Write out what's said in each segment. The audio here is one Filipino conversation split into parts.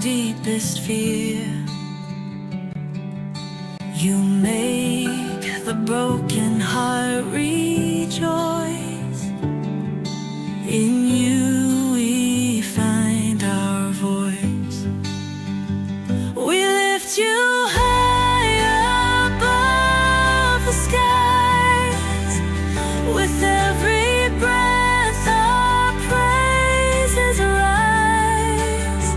deepest fear. You make the broken heart rejoice. In you we find our voice. We lift you high above the skies. With every breath our praises rise.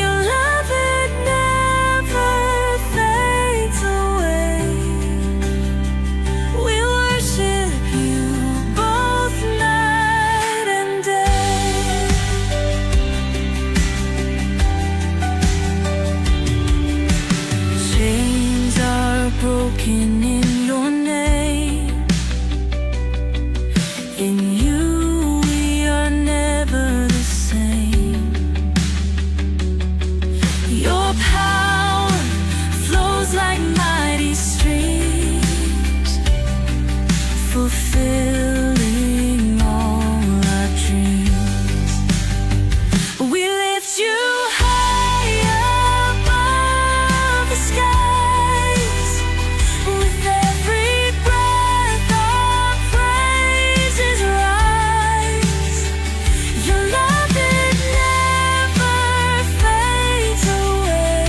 Your love, it never fades away. We worship you both night and day. Chains are broken in your name. In you we are never the same. Your power flows like mighty streams, fulfilling all our dreams. We lift you high above the skies. With every breath our praises rise. Your love, it never fades away.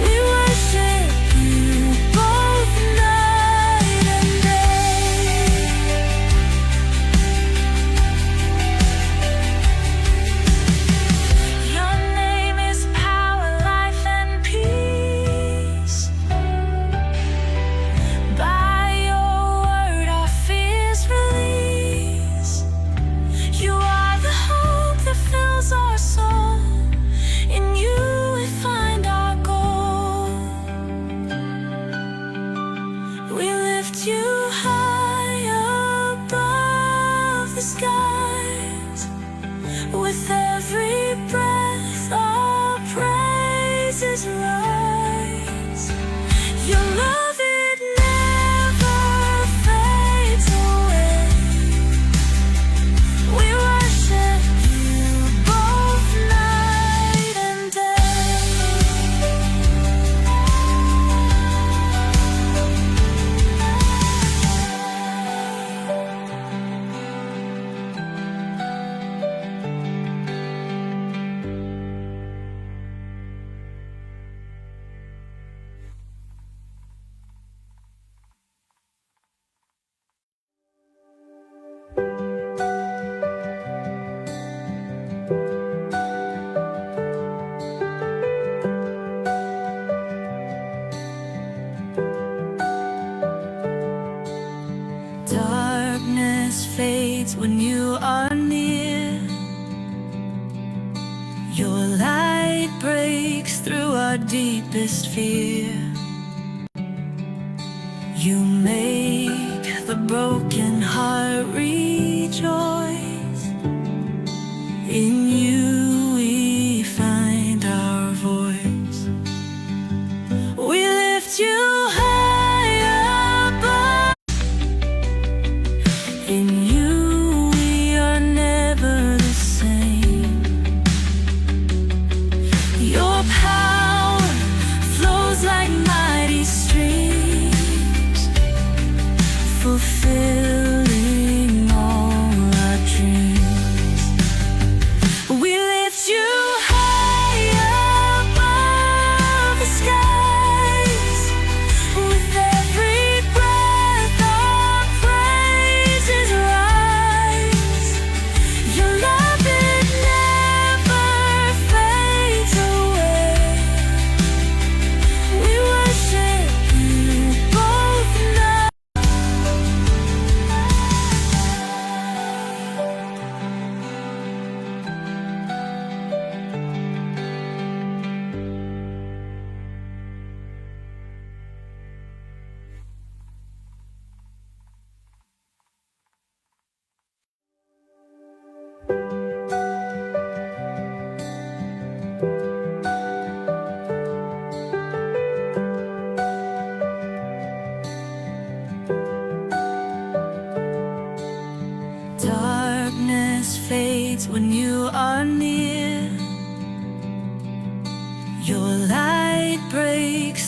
We worship you both night and day. Your name is power, life, and peace. By your word our fears release. You are the hope that fills our soul. In you we find our goal. We lift you high above the skies. With every breath our praises rise. Your love, it never fades away. We worship you both night and day. Darkness fades when you are near. Your light breaks through our deepest fear. You make the broken heart rejoice. In you we find our voice. We lift you high above. In you we are never the same. Your power flows like mighty streams, fulfilling all our dreams. We lift you high above the skies. With every breath our praises rise. Your love, it never fades away. We worship you both night. Darkness fades when you are near.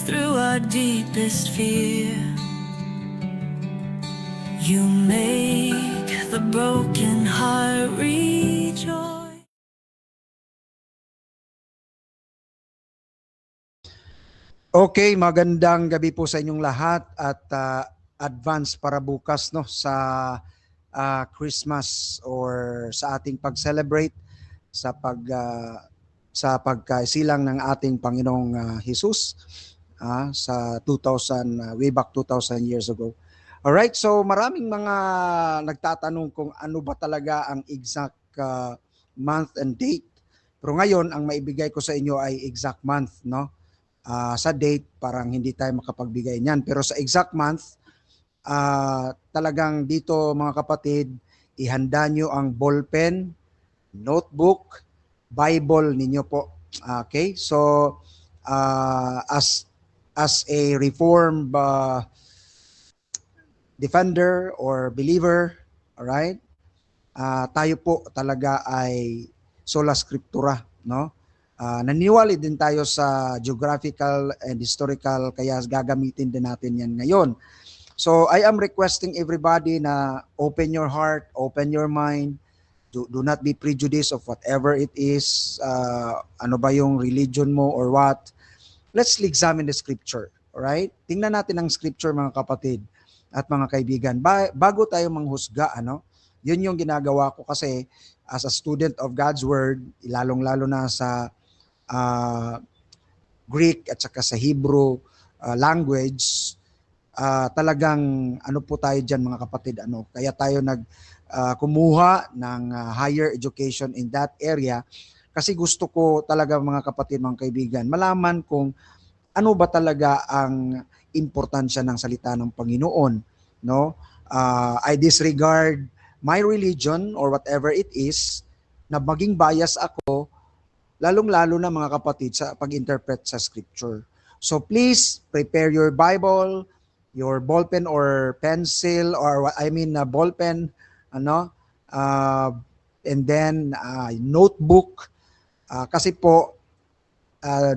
through our deepest fear. You make the broken heart rejoice. Okay, magandang gabi po sa inyong lahat at advance para bukas no sa Christmas or sa ating pag-celebrate sa pagkasilang ng ating Panginoong Jesus sa 2000 way back 2000 years ago. All right, so maraming mga nagtatanong kung ano ba talaga ang exact month and date. Pero ngayon ang maibigay ko sa inyo ay exact month, no? Sa date parang hindi tayo makapagbigay niyan. Pero sa exact month, talagang dito mga kapatid, ihanda nyo ang ballpen, notebook, Bible ninyo po. Okay? So as a reformed defender or believer, all right? Tayo po talaga ay sola scriptura, no? Naniniwala din tayo sa geographical and historical, kaya gagamitin din natin yan ngayon. So I am requesting everybody na open your heart, open your mind, do not be prejudiced of whatever it is, ano ba yung religion mo or what. Let's examine the scripture, alright? Tingnan natin ang scripture mga kapatid at mga kaibigan. Bago tayo manghusga, ano? Yun yung ginagawa ko kasi as a student of God's Word, lalong-lalo na sa Greek at saka sa Hebrew language, talagang ano po tayo dyan mga kapatid, ano? Kaya tayo kumuha ng higher education in that area kasi gusto ko talaga mga kapatid, mga kaibigan, malaman kung ano ba talaga ang importansya ng salita ng Panginoon, no? I disregard my religion or whatever it is na maging bias ako, lalong-lalo na mga kapatid sa pag-interpret sa scripture. So please prepare your Bible, your ballpen or pencil or ballpen, ano, and then notebook, kasi po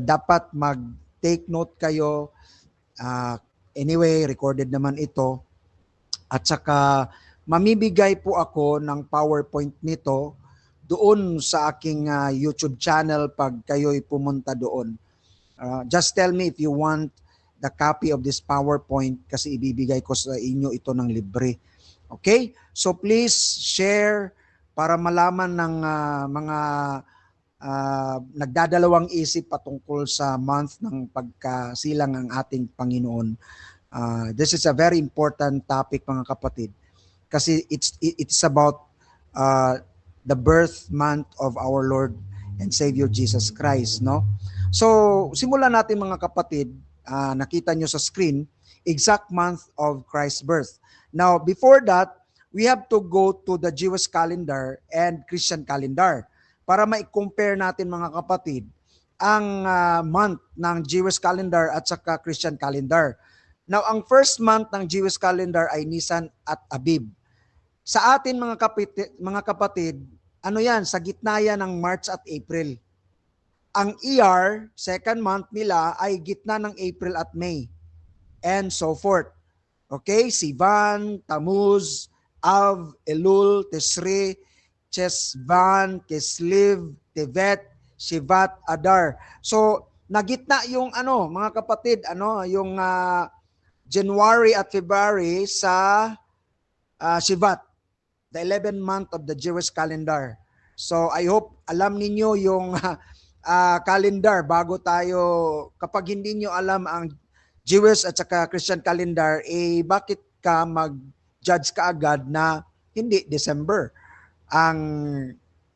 dapat mag-take note kayo. Anyway, recorded naman ito. At saka mamibigay po ako ng PowerPoint nito doon sa aking YouTube channel pag kayo'y pumunta doon. Just tell me if you want the copy of this PowerPoint kasi ibibigay ko sa inyo ito ng libre. Okay? So please share para malaman ng mga nagdadalawang isip patungkol sa month ng pagkasilang ng ating Panginoon. This is a very important topic mga kapatid kasi it's about the birth month of our Lord and Savior Jesus Christ, no? So, simulan natin mga kapatid, nakita nyo sa screen, exact month of Christ's birth. Now, before that, we have to go to the Jewish calendar and Christian calendar para ma-compare natin mga kapatid ang month ng Jewish calendar at saka Christian calendar. Now, ang first month ng Jewish calendar ay Nisan at Abib. Sa atin mga kapatid, ano yan, sa gitna yan ng March at April. Ang ER, second month nila ay gitna ng April at May and so forth. Okay, Sivan, Tammuz, Av, Elul, Tisri, Chesvan, Kislev, Tevet, Shivat, Adar. So, nagitna yung mga kapatid, yung January at February sa Shivat, the 11th month of the Jewish calendar. So, I hope alam ninyo yung calendar bago tayo, kapag hindi nyo alam ang Jewish at saka Christian calendar, bakit ka mag-judge ka agad na hindi December ang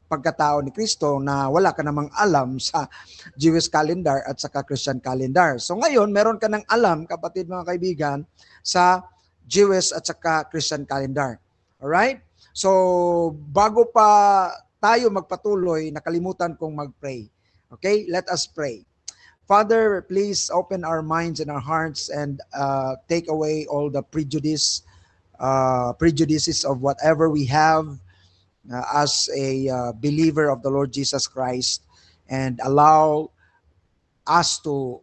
pagkatao ni Kristo na wala ka namang alam sa Jewish calendar at saka Christian calendar. So ngayon, meron ka ng alam, kapatid mga kaibigan, sa Jewish at saka Christian calendar. Alright? So bago pa tayo magpatuloy, nakalimutan kong mag-pray. Okay? Let us pray. Father, please open our minds and our hearts and take away all the prejudices of whatever we have as a believer of the Lord Jesus Christ, and allow us to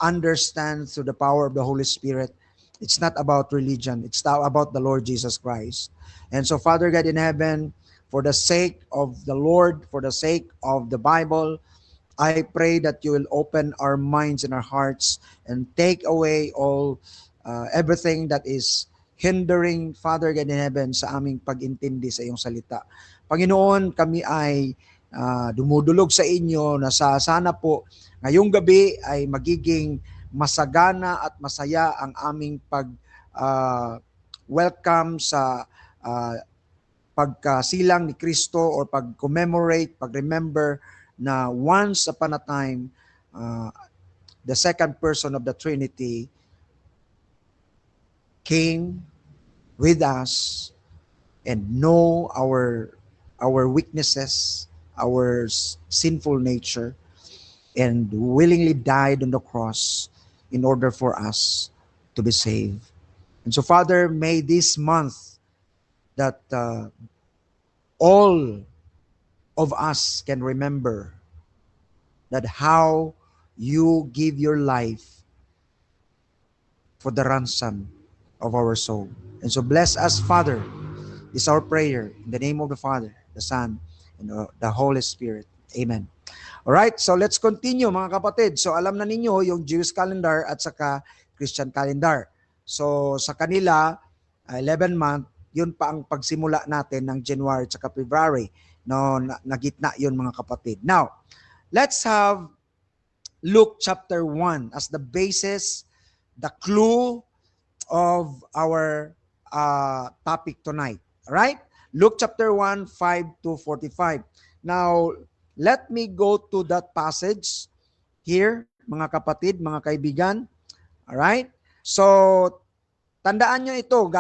understand through the power of the Holy Spirit. It's not about religion. It's now about the Lord Jesus Christ. And so, Father God in heaven, for the sake of the Lord, for the sake of the Bible, I pray that you will open our minds and our hearts and take away all everything that is hindering, Father God in heaven, sa aming pag-intindi sa iyong salita. Panginoon, kami ay dumudulog sa inyo na sana po ngayong gabi ay magiging masagana at masaya ang aming welcome sa uh, pagkasilang ni Kristo or pag-commemorate, pag-remember na once upon a time, the second person of the Trinity came with us and know our weaknesses, our sinful nature, and willingly died on the cross in order for us to be saved. And so, Father, may this month that all of us can remember that how you give your life for the ransom of our soul. And so bless us, Father. This is our prayer in the name of the Father, the Son, and the Holy Spirit. Amen. Alright, so let's continue mga kapatid. So alam na ninyo yung Jewish calendar at saka Christian calendar. So sa kanila, 11 month, yun pa ang pagsimula natin ng January at saka February. No, nagitna yun mga kapatid. Now, let's have Luke chapter 1 as the basis, the clue of our topic tonight. Alright? Luke chapter 1, 5 to 45. Now, let me go to that passage here, mga kapatid, mga kaibigan. Alright? So, tandaan nyo ito,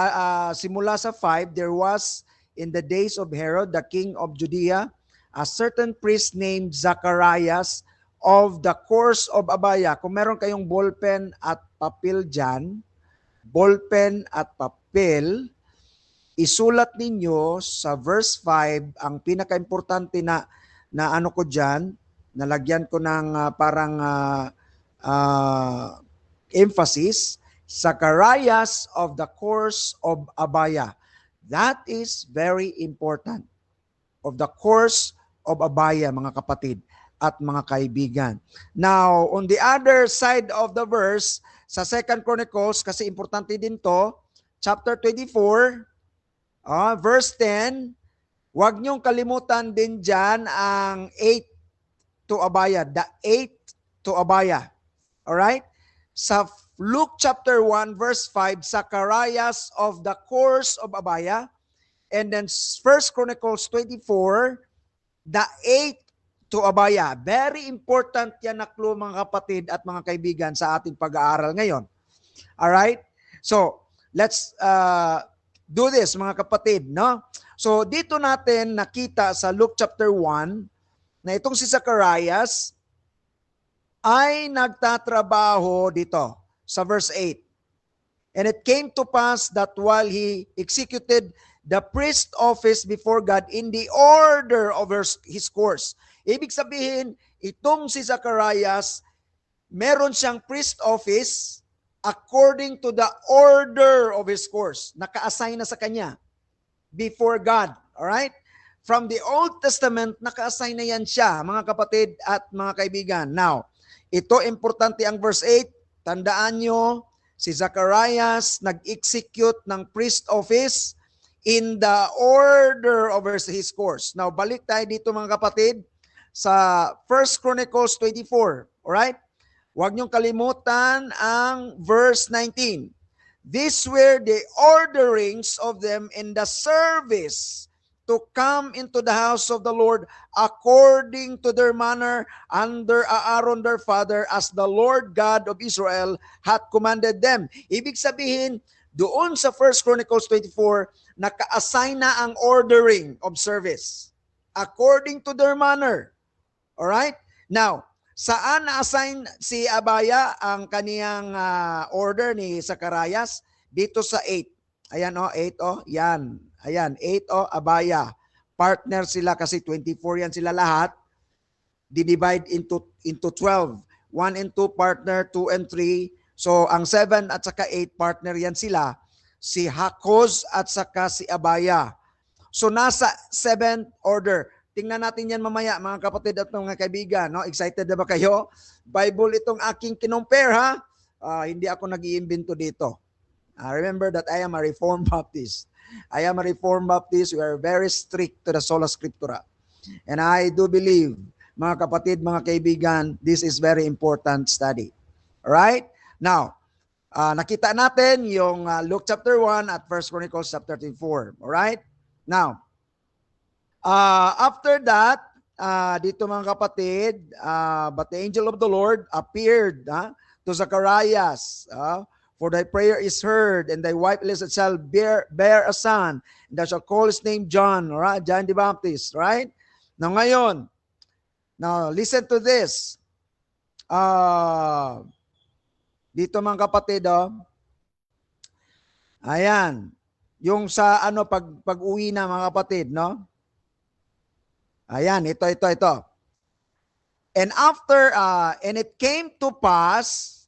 simula sa 5, there was in the days of Herod, the king of Judea, a certain priest named Zacharias of the course of Abaya. Kung meron kayong ballpen at papel dyan, ballpen at papel, isulat ninyo sa verse 5 ang pinaka-importante na ano ko dyan, nalagyan ko ng parang emphasis, Zacharias of the course of Abaya. That is very important. Of the course of Abaya, mga kapatid at mga kaibigan. Now, on the other side of the verse, sa 2 Chronicles, kasi importante din to, chapter 24, verse 10, huwag niyong kalimutan din dyan ang 8 to Abaya, the 8 to Abaya. Alright? Sa Luke chapter 1, verse 5, Zacharias of the course of Abaya, and then 1 Chronicles 24, the 8 to Abaya. Very important yan na clue mga kapatid at mga kaibigan sa ating pag-aaral ngayon. Alright? So, let's do this mga kapatid, no? So, dito natin nakita sa Luke chapter 1 na itong si Zacharias ay nagtatrabaho dito sa verse 8. And it came to pass that while he executed the priest office before God in the order of his course. Ibig sabihin, itong si Zacharias, meron siyang priest office according to the order of his course. Naka-assign na sa kanya before God. Alright? From the Old Testament, naka-assign na yan siya, mga kapatid at mga kaibigan. Now, ito importante ang verse 8. Tandaan nyo, si Zacharias nag-execute ng priest office in the order of his course. Now, balik tayo dito mga kapatid sa 1 Chronicles 24. Alright? Huwag niyong kalimutan ang verse 19. These were the orderings of them in the service to come into the house of the Lord according to their manner under Aaron their father, as the Lord God of Israel had commanded them. Ibig sabihin, doon sa 1 Chronicles 24, naka-assign na ang ordering of service according to their manner. Alright? Now, saan na-assign si Abaya ang kaniyang order ni Zacharias? Dito sa 8. Ayan 8 yan. Ayan, 8 Abaya. Partner sila kasi 24 yan sila lahat. Divide into 12. 1 and 2 partner, 2 and 3. So ang 7 at saka 8 partner yan sila, si Hakoz at saka si Abaya. So nasa 7th order. Tingnan natin yan mamaya mga kapatid at mga kaibigan. No? Excited na ba kayo? Bible itong aking kinumpare ha. Hindi ako nag-iimbento dito. Remember that I am a Reformed Baptist. I am a Reformed Baptist. We are very strict to the Sola Scriptura. And I do believe, mga kapatid, mga kaibigan, this is very important study. Alright? Now, nakita natin yung Luke chapter 1 at 1 Chronicles chapter 34. Alright? Now, after that, dito mga kapatid, but the angel of the Lord appeared to Zacharias, for thy prayer is heard, and thy wife Elizabeth shall bear a son, and thou shalt call his name John, right? John the Baptist, right? Now ngayon, listen to this. Dito mga kapatid, ayan, yung sa pag-uwi na mga kapatid, no? Ayan, ito. And after, and it came to pass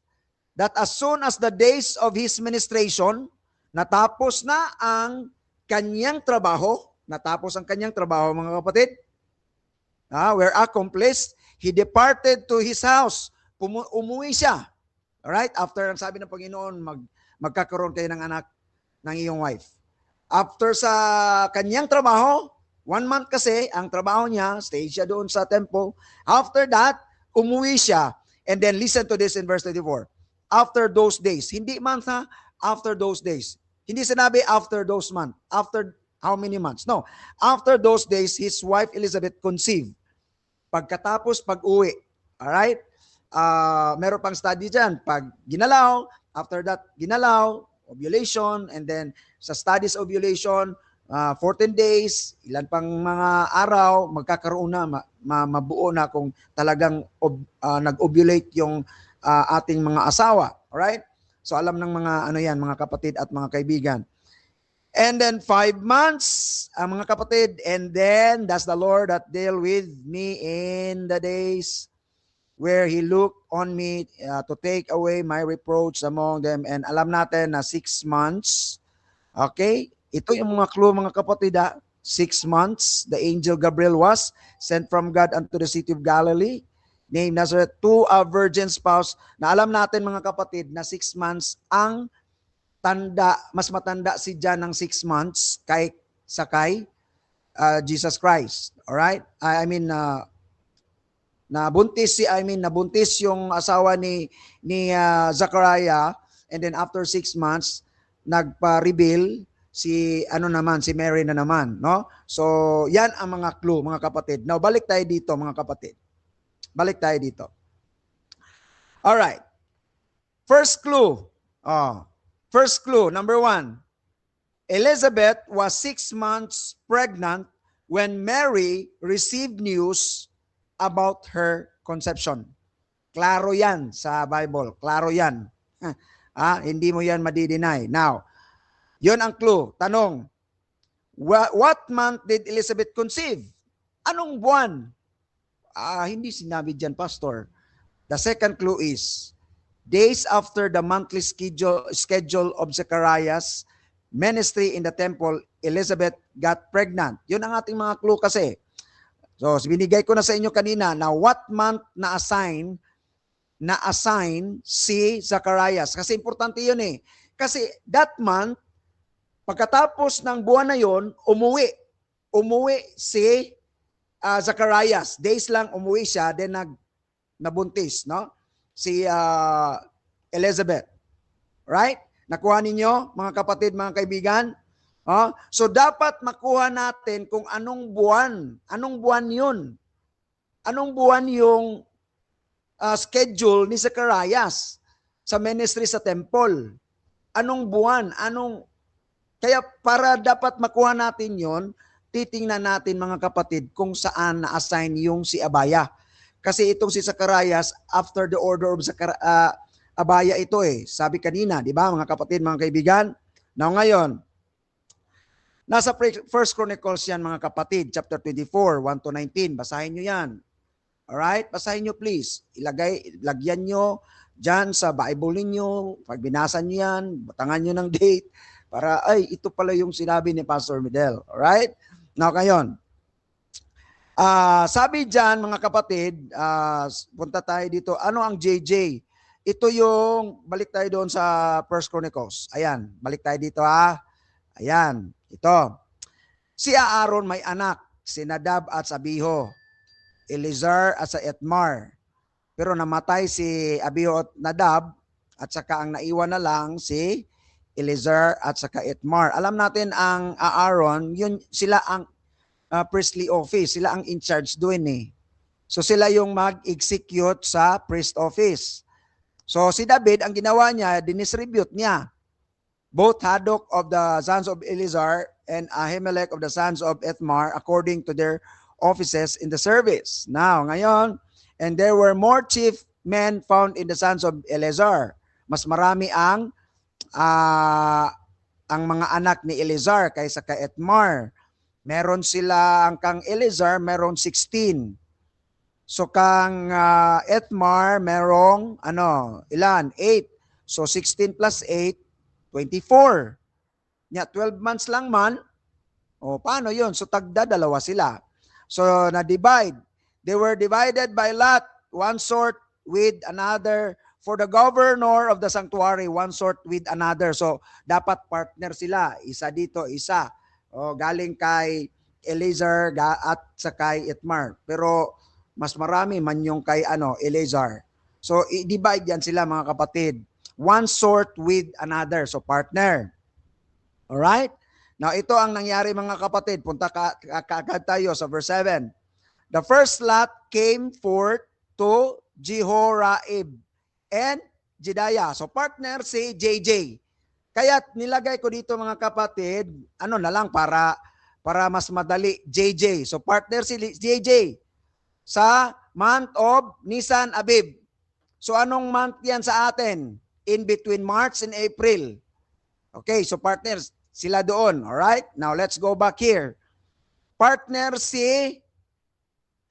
that as soon as the days of his ministration, natapos ang kanyang trabaho, mga kapatid, were accomplished, he departed to his house, umuwi siya. Alright? After, ang sabi ng Panginoon, magkakaroon kayo ng anak ng iyong wife. After sa kanyang trabaho, 1 month kasi, ang trabaho niya, stay siya doon sa temple. After that, umuwi siya. And then listen to this in verse 24. After those days, hindi month ha, after those days. Hindi sinabi after those months. After how many months? No. After those days, his wife Elizabeth conceived. Pagkatapos pag-uwi. Alright? Meron pang study dyan. Pag ginalaw, after that, ginalaw, ovulation, and then sa studies ovulation, 14 days, ilan pang mga araw, magkakaroon na, mabuo na kung talagang nag-ovulate yung ating mga asawa. Alright? So alam ng mga mga kapatid at mga kaibigan. And then 5 months, mga kapatid, and then that's the Lord that deal with me in the days where He looked on me to take away my reproach among them. And alam natin na 6 months, okay? Ito yung mga clue mga kapatid, 6 months, the angel Gabriel was sent from God unto the city of Galilee, named Nazareth, to a virgin spouse, na alam natin mga kapatid na 6 months ang tanda, mas matanda si John ng 6 months kay Jesus Christ. Alright? Nabuntis yung asawa ni Zachariah, and then after 6 months, nagpa-reveal si Mary na naman, no? So, yan ang mga clue, mga kapatid. Now, balik tayo dito, mga kapatid. Balik tayo dito. All right. First clue. First clue, number 1. Elizabeth was 6 months pregnant when Mary received news about her conception. Klaro yan sa Bible. Klaro yan. Hindi mo yan madi-deny. Now, yun ang clue. Tanong, what month did Elizabeth conceive? Anong buwan? Hindi sinabi dyan, Pastor. The second clue is, days after the monthly schedule of Zacharias' ministry in the temple, Elizabeth got pregnant. Yun ang ating mga clue kasi. So, binigay ko na sa inyo kanina na what month na-assign si Zacharias. Kasi importante yun eh. Kasi that month, pagkatapos ng buwan na yon, umuwi si Zacharias. Days lang umuwi siya, then nabuntis, no? Si Elizabeth. Right? Nakuha ninyo, mga kapatid, mga kaibigan? So dapat makuha natin kung anong buwan. Anong buwan yun? Anong buwan yung schedule ni Zacharias sa ministry sa temple? Anong buwan? Kaya para dapat makuha natin yon, titingnan natin mga kapatid kung saan na-assign yung si Abaya. Kasi itong si Zacharias, after the order of Abaya ito eh. Sabi kanina, di ba mga kapatid, mga kaibigan? Now ngayon, nasa 1 Chronicles yan mga kapatid, chapter 24, 1 to 19. Basahin nyo yan. Alright? Basahin nyo please. Lagyan nyo dyan sa Bible ninyo. Pag binasa nyo yan, batangan nyo ng date para, ay, ito pala yung sinabi ni Pastor Midel. Alright? Now, ngayon, sabi dyan, mga kapatid, punta tayo dito. Ano ang JJ? Ito yung, balik tayo doon sa First Chronicles. Ayan, balik tayo dito ha. Ayan, ito. Si Aaron may anak, si Nadab at si Abiho, Eleazar at sa Itmar. Pero namatay si Abiho at Nadab at saka ang naiwan na lang si Eleazar at saka Itmar. Alam natin ang Aaron, yun sila ang priestly office, sila ang in charge doon eh. So sila yung mag-execute sa priest office. So si David, ang ginawa niya, dinistribute niya both Hadok of the sons of Eleazar and Ahimelech of the sons of Itmar according to their offices in the service. Now, ngayon, and there were more chief men found in the sons of Eleazar. Mas marami ang mga anak ni Eleazar kaysa kay Itmar. Meron sila, ang kang Eleazar, meron 16. So kang Itmar, merong, ilan? 8. So 16 plus 8, 24. 12 months lang man. O, paano yun? So tagda, dalawa sila. So na-divide. They were divided by lot, one sort with another. For the governor of the sanctuary, one sort with another. So dapat partner sila. Isa dito, isa. O, galing kay Eleazar at sa kay Itmar. Pero mas marami man yung kay Eleazar. So i-divide yan sila mga kapatid. One sort with another. So partner. Alright? Now ito ang nangyari mga kapatid. Punta kaagad tayo sa verse 7. The first lot came forth to Jehoraib and Jedaiah. So partner si JJ. Kaya nilagay ko dito mga kapatid, na lang para mas madali, JJ. So partner si JJ sa month of Nisan Abib. So anong month yan sa atin? In between March and April. Okay, so partners, sila doon. Alright? Now let's go back here. Partner si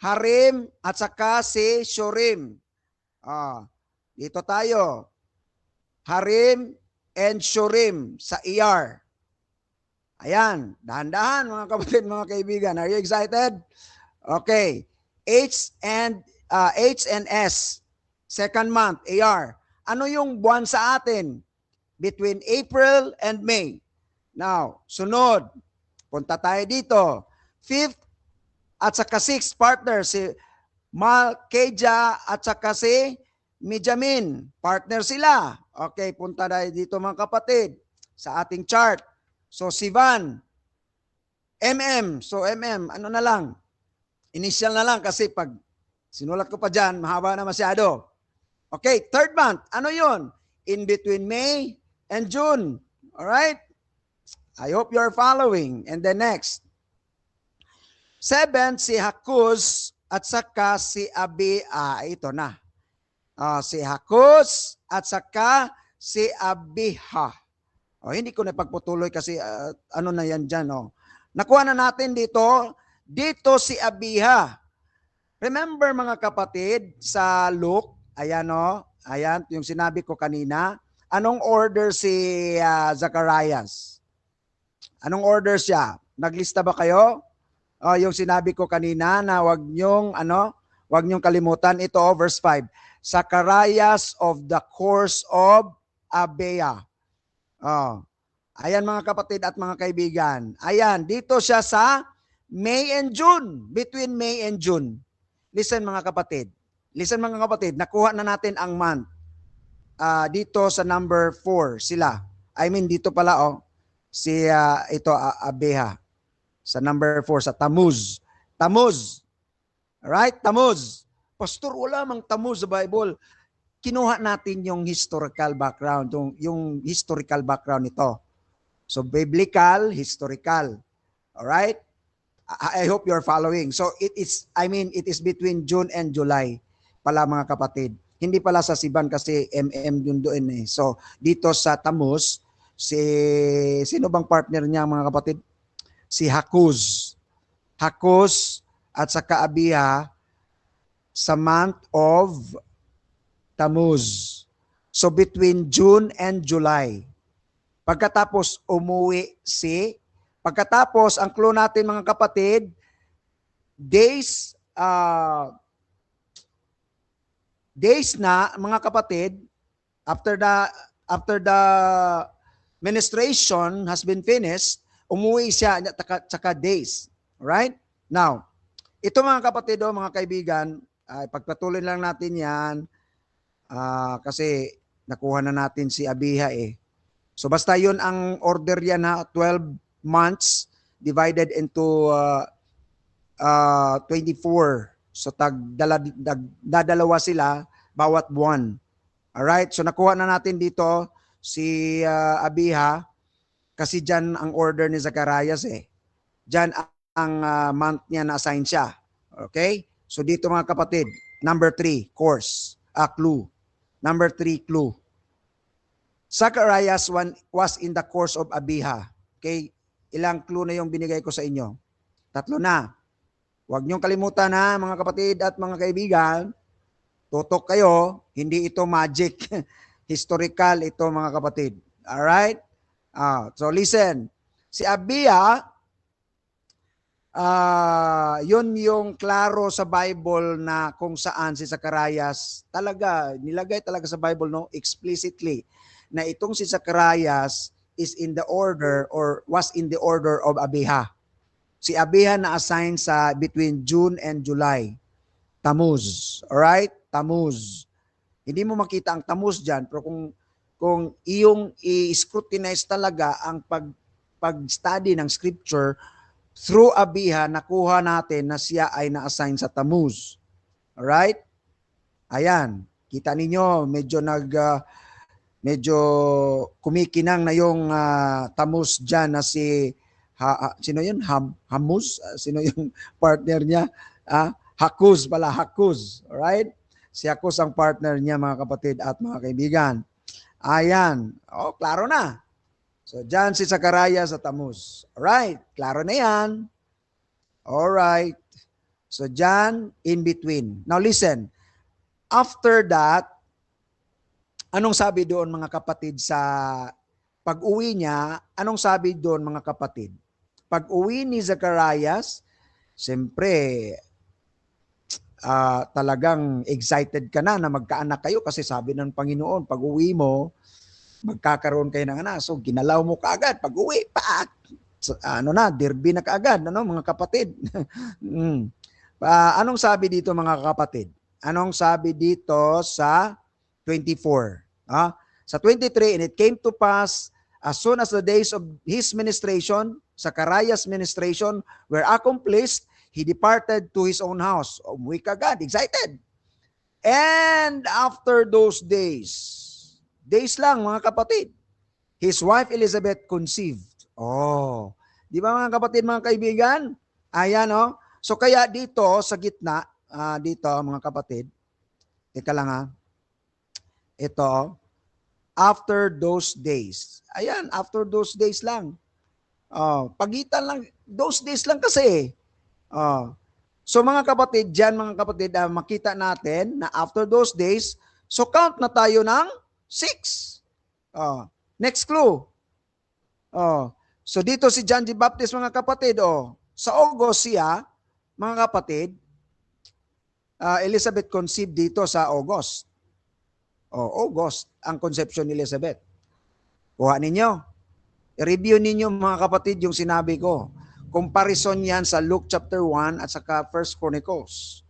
Harim at saka si Shurim. Dito tayo. Harim and Shurim sa ER. Ayan, dahan-dahan mga kapatid, mga kaibigan. Are you excited? Okay. H and S, second month, AR. Ano yung buwan sa atin? Between April and May. Now, sunod. Punta tayo dito. Fifth at saka sixth partner, si Malkeja at saka si Mijamin. Partner sila. Okay, punta tayo dito mga kapatid sa ating chart. So, Sivan, MM. So, MM, ano na lang? Initial na lang kasi pag sinulat ko pa dyan, mahaba na masyado. Okay, third month. Ano yun? In between May and June. Alright? I hope you're following. And then next. 7, si Hakuz at saka si Abi. Ito na. Si Hakuz at saka si Abiha. Hindi ko na pagputuloy kasi ano na yan dyan. Nakuha na natin dito. Dito si Abiha. Remember mga kapatid sa Luke, ayan ayan yung sinabi ko kanina. Anong order si Zacharias? Anong order siya? Naglista ba kayo? Yung sinabi ko kanina na wag nyong kalimutan ito, verse 5. Zacharias of the course of Abia. Ayan mga kapatid at mga kaibigan. Ayan, dito siya sa May and June. Between May and June. Listen mga kapatid. Listen mga kapatid, nakuha na natin ang month. Dito sa number 4 sila. I mean dito pala si Abeha. Sa number 4 sa Tammuz. Tammuz. Right? Tammuz. Pastor, wala mang Tammuz sa Bible. Kinuha natin yung historical background, yung historical background nito. So biblical, historical. All right? I hope you're following. So it is between June and July pala mga kapatid. Hindi pala sa Siban kasi doon eh. So dito sa Tammuz, sino bang partner niya mga kapatid? Si Hakuz. Hakuz at saka Abiha. sa month of Tammuz. So between June and July. Pagkatapos pagkatapos ang clue natin mga kapatid, days na mga kapatid, after the ministration has been finished, umuwi siya tsaka days. Alright? Now, ito mga kapatid, mga kaibigan, pagpatuloy lang natin yan kasi nakuha na natin si Abiha eh. So basta yun ang order yan ha, 12 months divided into 24. So dadalawa sila bawat buwan. Alright, so nakuha na natin dito si Abiha kasi dyan ang order ni Zacarias eh. Dyan ang month niya na-assign siya. Okay? So dito mga kapatid, number 3, course, clue. Number 3, clue. Zacarias was in the course of Abiha. Okay? Ilang clue na yung binigay ko sa inyo? 3 na. Huwag niyong kalimutan ha, mga kapatid at mga kaibigan. Tutok kayo, hindi ito magic. Historical ito mga kapatid. Alright? So listen. Si Abiha, yun yung klaro sa Bible na kung saan si Zacarias talaga, nilagay talaga sa Bible no, explicitly na itong si Zacarias is in the order or was in the order of Abiha. Si Abiha na-assign sa between June and July. Tammuz. Alright? Tammuz. Hindi mo makita ang Tammuz dyan, pero kung iyong i-scrutinize talaga ang pag-study ng scripture, through Abiha, nakuha natin na siya ay na-assign sa Tammuz. Alright? Ayan. Kita ninyo, medyo kumikinang na yung Tammuz dyan na si sino yun? Hamuz? Sino yung partner niya? Hakuz pala, Hakuz. Alright? Si Hakuz ang partner niya mga kapatid at mga kaibigan. Ayan. Klaro na. So dyan si Zacarias sa Tammuz. Alright? Klaro na yan. Alright. So dyan, in between. Now listen. After that, anong sabi doon mga kapatid sa pag-uwi niya? Anong sabi doon mga kapatid? Pag-uwi ni Zacarias, siyempre, talagang excited ka na magkaanak kayo kasi sabi ng Panginoon, pag-uwi mo, magkakaroon kayo ng anak. So, ginalaw mo kaagad. Pag-uwi, derby na kaagad, mga kapatid. Anong sabi dito mga kapatid? Anong sabi dito sa 24? Sa 23, and it came to pass, as soon as the days of his ministration, Zacarias' ministration, were accomplished, he departed to his own house. Umuwi kagad, excited. And after those days lang mga kapatid, his wife Elizabeth conceived. Di ba mga kapatid, mga kaibigan? Ayan So kaya dito sa gitna, dito mga kapatid, teka lang ito, after those days. Ayan, after those days lang. Pagitan lang, those days lang kasi. So mga kapatid, dyan mga kapatid, makita natin na after those days, so count na tayo ng 6. Next clue. So dito si John the Baptist mga kapatid, sa August siya, mga kapatid, Elizabeth conceived dito sa August. August ang conception ni Elizabeth. Kuha ninyo. I-review ninyo mga kapatid yung sinabi ko. Comparison yan sa Luke chapter 1 at saka 1 Chronicles.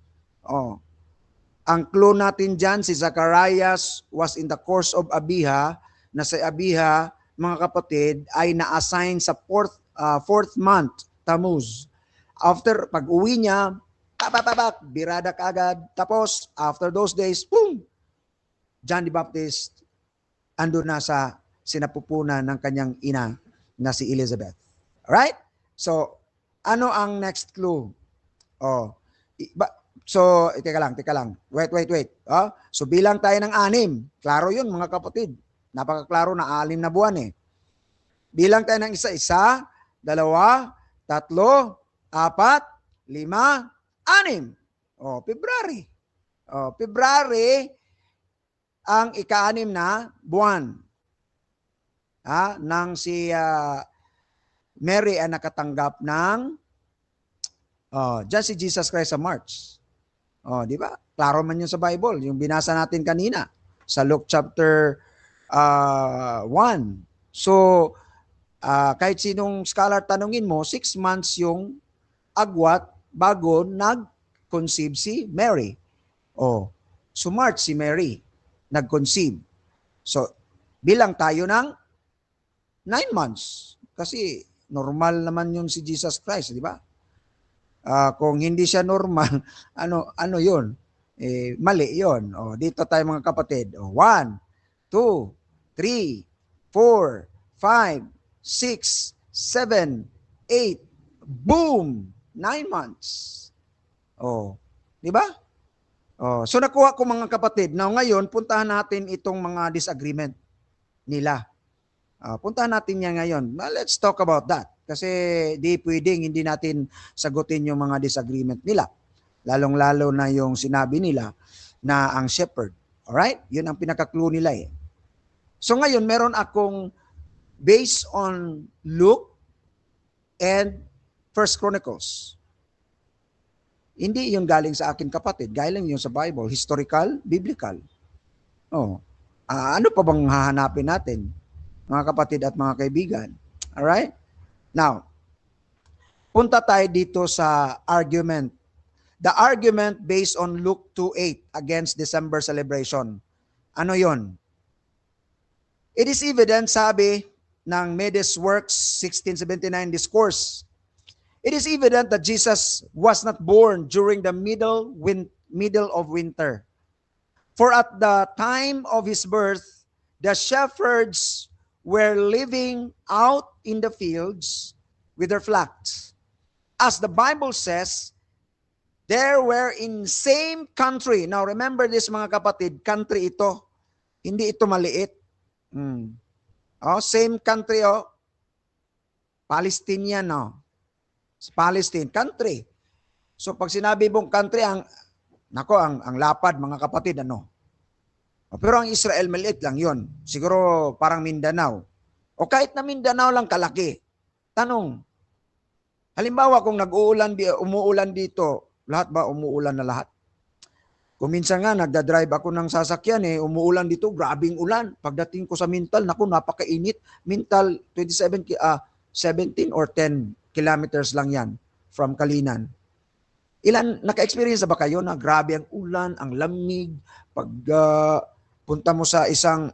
Ang clue natin dyan, si Zacarias was in the course of Abiha, na si Abiha, mga kapatid, ay na-assign sa fourth month, Tammuz. After pag-uwi niya, birada kaagad. Tapos, after those days, boom! John the Baptist ando na sa sinapupunan ng kanyang ina na si Elizabeth. Alright? So, ano ang next clue? So, teka lang. Wait. So, bilang tayo ng 6. Klaro yun, mga kapatid. Napakaklaro na 6 na buwan eh. Bilang tayo ng 1, 2, 3, 4, 5, 6. February. February ang ika-6 na buwan. Nang si Mary ang nakatanggap ng just si Jesus Christ sa March. Di ba? Klaro man yun sa Bible, yung binasa natin kanina sa Luke chapter 1. So, kahit sinong scholar tanungin mo, 6 months yung agwat bago nag-conceive si Mary. So March si Mary nag-conceive. So, bilang tayo ng 9 months. Kasi normal naman yun si Jesus Christ, di ba? Kung hindi siya normal, ano yun? Mali yun. Dito tayo mga kapatid. 1, 2, 3, 4, 5, 6, 7, 8. Boom! 9 months. Di ba? So nakuha ko mga kapatid. Now ngayon, puntahan natin itong mga disagreement nila. Puntahan natin yan ngayon. Let's talk about that. Kasi di pwedeng hindi natin sagutin yung mga disagreement nila. Lalong-lalo na yung sinabi nila na ang shepherd. Alright? Yun ang pinaka-clue nila eh. So ngayon, meron akong based on Luke and First Chronicles. Hindi yun galing sa akin kapatid. Galing yun sa Bible. Historical, biblical. Ano pa bang hahanapin natin, mga kapatid at mga kaibigan? Alright? Now, punta tayo dito sa argument. The argument based on Luke 2:8 against December celebration. Ano yon? It is evident, sabi ng Medes Works 1679 Discourse, it is evident that Jesus was not born during the middle of winter. For at the time of his birth, the shepherds were living out in the fields with their flocks. As the Bible says, they were in same country. Now remember this mga kapatid, country ito. Hindi ito maliit. Same country, Palestinian, Palestine, country. So pag sinabi mong country, ang lapad mga kapatid, Pero ang Israel, maliit lang yon. Siguro parang Mindanao. O kahit na Mindanao lang kalaki. Tanong, halimbawa kung umuulan dito, lahat ba umuulan na lahat? Kung minsan nga, nagdadrive ako ng sasakyan, umuulan dito, grabing ulan. Pagdating ko sa Mintal, napakainit. Mintal, 17 or 10 kilometers lang yan from Kalinan. Naka-experience na ba kayo na grabe ang ulan, ang lamig, pag punta mo sa isang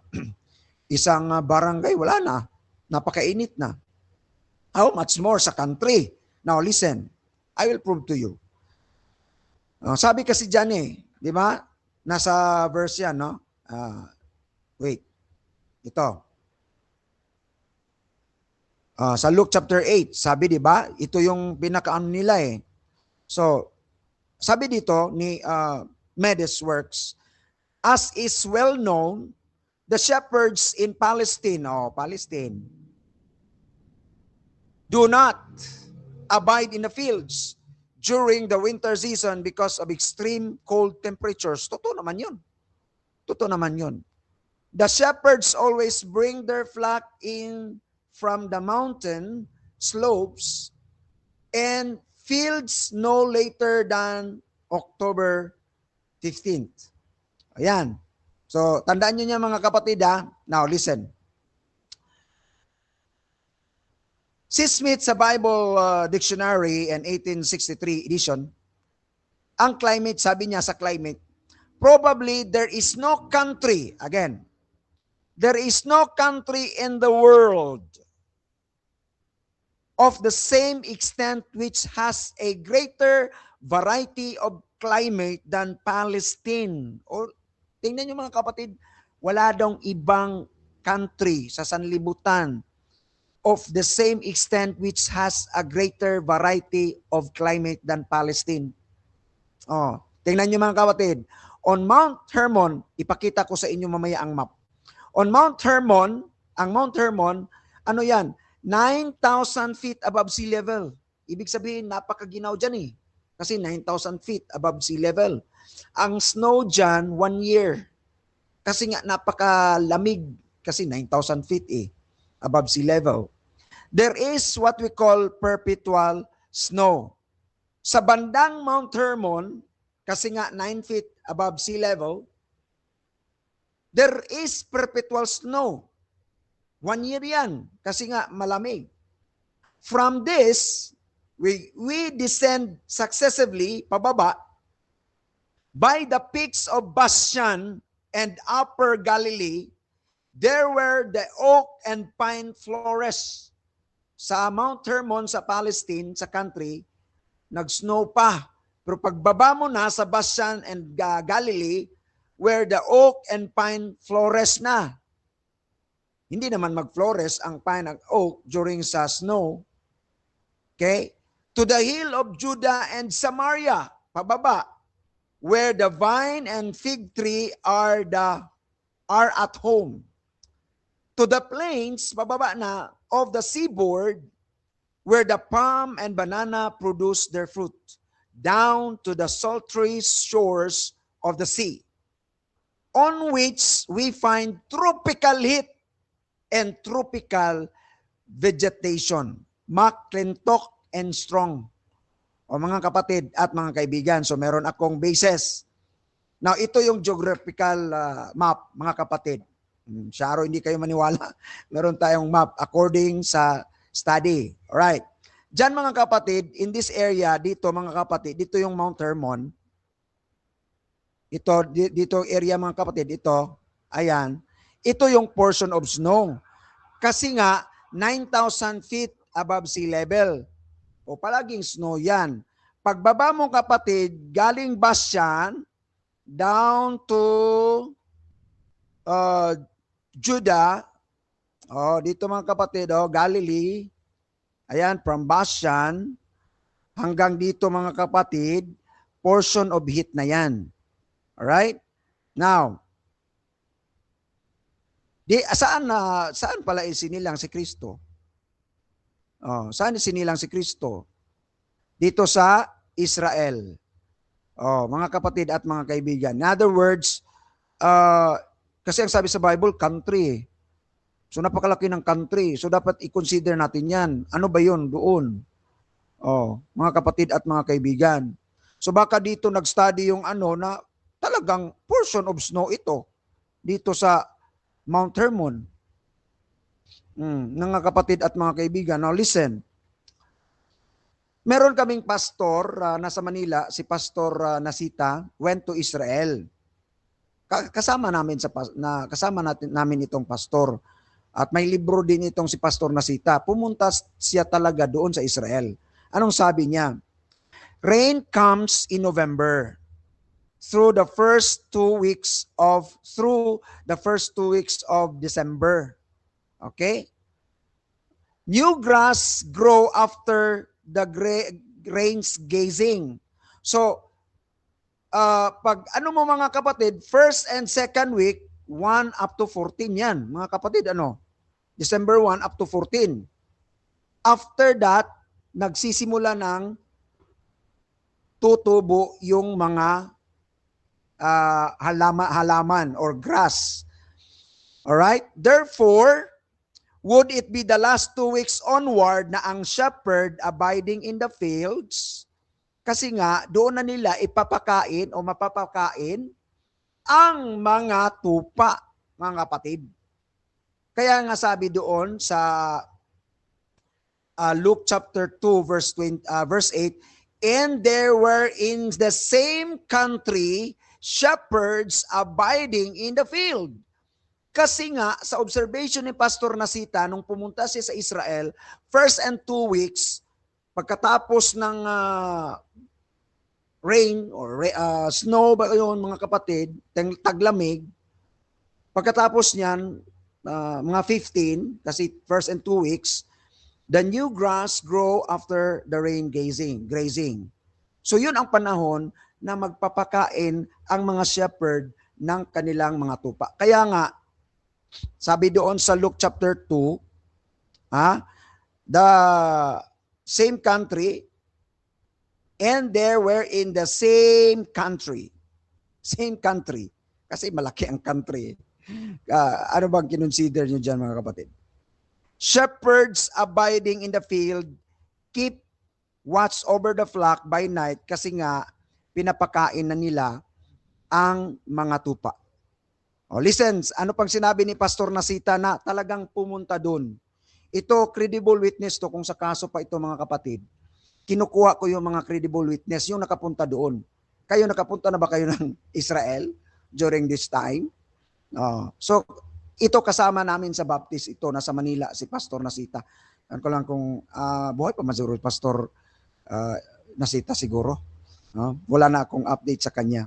barangay, wala na. Napakainit na. How much more sa country? Now listen, I will prove to you. Sabi kasi dyan di ba? Nasa verse yan, wait. Ito. Sa Luke chapter 8, sabi di ba? Ito yung pinakaano nila So, sabi dito ni Medes Works, as is well known, the shepherds in Palestine, Palestine, do not abide in the fields during the winter season because of extreme cold temperatures. Totoo naman yun. The shepherds always bring their flock in from the mountain slopes and fields no later than October 15th. Ayan. So, tandaan nyo niya mga kapatid Now, listen. Si Smith sa Bible Dictionary and 1863 edition, ang climate, sabi niya sa climate, probably there is no country, again, there is no country in the world of the same extent which has a greater variety of climate than Palestine. Or tingnan niyo mga kapatid, wala daw ibang country sa sanlibutan of the same extent which has a greater variety of climate than Palestine. Tingnan niyo mga kapatid. On Mount Hermon, ipakita ko sa inyo mamaya ang map. On Mount Hermon, ang Mount Hermon, ano yan? 9,000 feet above sea level. Ibig sabihin, napakaginaw dyan kasi 9,000 feet above sea level. Ang snow dyan, 1 year. Kasi nga napakalamig, kasi 9,000 feet above sea level. There is what we call perpetual snow. Sa bandang Mount Hermon, kasi nga 9 feet above sea level, there is perpetual snow. 1 year yan, kasi nga malamig. From this, we descend successively pababa by the peaks of Bashan and Upper Galilee. There were the oak and pine forests. Sa Mount Hermon sa Palestine, sa country, nag-snow pa. Pero pagbaba mo na sa Bashan and Galilee, where the oak and pine flores na. Hindi naman mag-flores ang pine at oak during sa snow. Okay? To the hill of Judah and Samaria, pababa, where the vine and fig tree are at home. To the plains, pababa na, of the seaboard, where the palm and banana produce their fruit, down to the sultry shores of the sea, on which we find tropical heat and tropical vegetation, McClintock and Strong. O mga kapatid at mga kaibigan, so meron akong basis. Now, ito yung geographical map, mga kapatid. Sharo, hindi kayo maniwala. Meron tayong map according sa study. Alright. Diyan mga kapatid, in this area, dito mga kapatid, dito yung Mount Hermon. Dito area mga kapatid, ito, ayan. Ito yung portion of snow. Kasi nga, 9,000 feet above sea level. O palaging snow yan. Pagbaba mo kapatid, galing Bashan, down to Judah, dito mga kapatid, Galilee, ayan, from Bashan, hanggang dito mga kapatid, portion of heat na yan. Alright? Now, saan pala isinilang si Kristo? Saan isinilang si Kristo? Dito sa Israel. Mga kapatid at mga kaibigan. In other words, kasi ang sabi sa Bible, country. So napakalaki ng country. So dapat i-consider natin yan. Ano ba yun doon? Mga kapatid at mga kaibigan. So baka dito nag-study yung na talagang portion of snow ito. Dito sa Mount Hermon. Mga kapatid at mga kaibigan. Now listen. Meron kaming pastor nasa Manila, si Pastor Nasita, went to Israel. Kasama namin namin itong pastor. At may libro din itong si Pastor Nasita. Pumunta siya talaga doon sa Israel. Anong sabi niya? Rain comes in November through the first 2 weeks of December. Okay? New grass grow after the rains gazing. So, pag mo mga kapatid, first and second week, 1 up to 14 yan. Mga kapatid, December 1 up to 14. After that, nagsisimula ng tutubo yung mga halaman or grass. Alright? Therefore, would it be the last 2 weeks onward na ang shepherd abiding in the fields? Kasi nga, doon na nila ipapakain o mapapakain ang mga tupa, mga kapatid. Kaya nga sabi doon sa Luke chapter 2 verse 8, and there were in the same country shepherds abiding in the field. Kasi nga, sa observation ni Pastor Nasita, nung pumunta siya sa Israel, first and 2 weeks, pagkatapos ng rain or snow ba yun mga kapatid, taglamig, pagkatapos niyan, mga 15, kasi first and 2 weeks, the new grass grow after the rain grazing. So yun ang panahon na magpapakain ang mga shepherd ng kanilang mga tupa. Kaya nga, sabi doon sa Luke chapter 2, the same country, and they were in the same country. Same country. Kasi malaki ang country. Ano bang kinonsider nyo dyan, mga kapatid? Shepherds abiding in the field, keep watch over the flock by night, kasi nga pinapakain na nila ang mga tupa. Listen, ano pang sinabi ni Pastor Nasita na talagang pumunta doon. Ito, credible witness to, kung sa kaso pa ito, mga kapatid. Kinukuha ko yung mga credible witness, yung nakapunta doon. Kayo, nakapunta na ba kayo ng Israel during this time? So, ito kasama namin sa Baptist, ito, nasa Manila, si Pastor Nasita. Ano ko lang kung buhay pa mazuro, Pastor Nasita siguro. Wala na akong update sa kanya.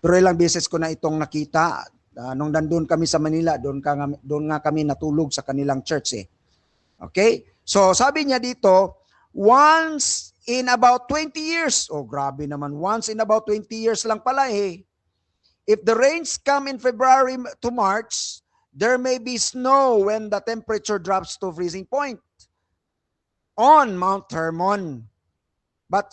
Pero ilang beses ko na itong nakita. Nung nandun kami sa Manila, doon nga kami natulog sa kanilang church. Okay? So, sabi niya dito, once in about 20 years, grabe naman, once in about 20 years lang pala if the rains come in February to March, there may be snow when the temperature drops to freezing point on Mount Hermon. But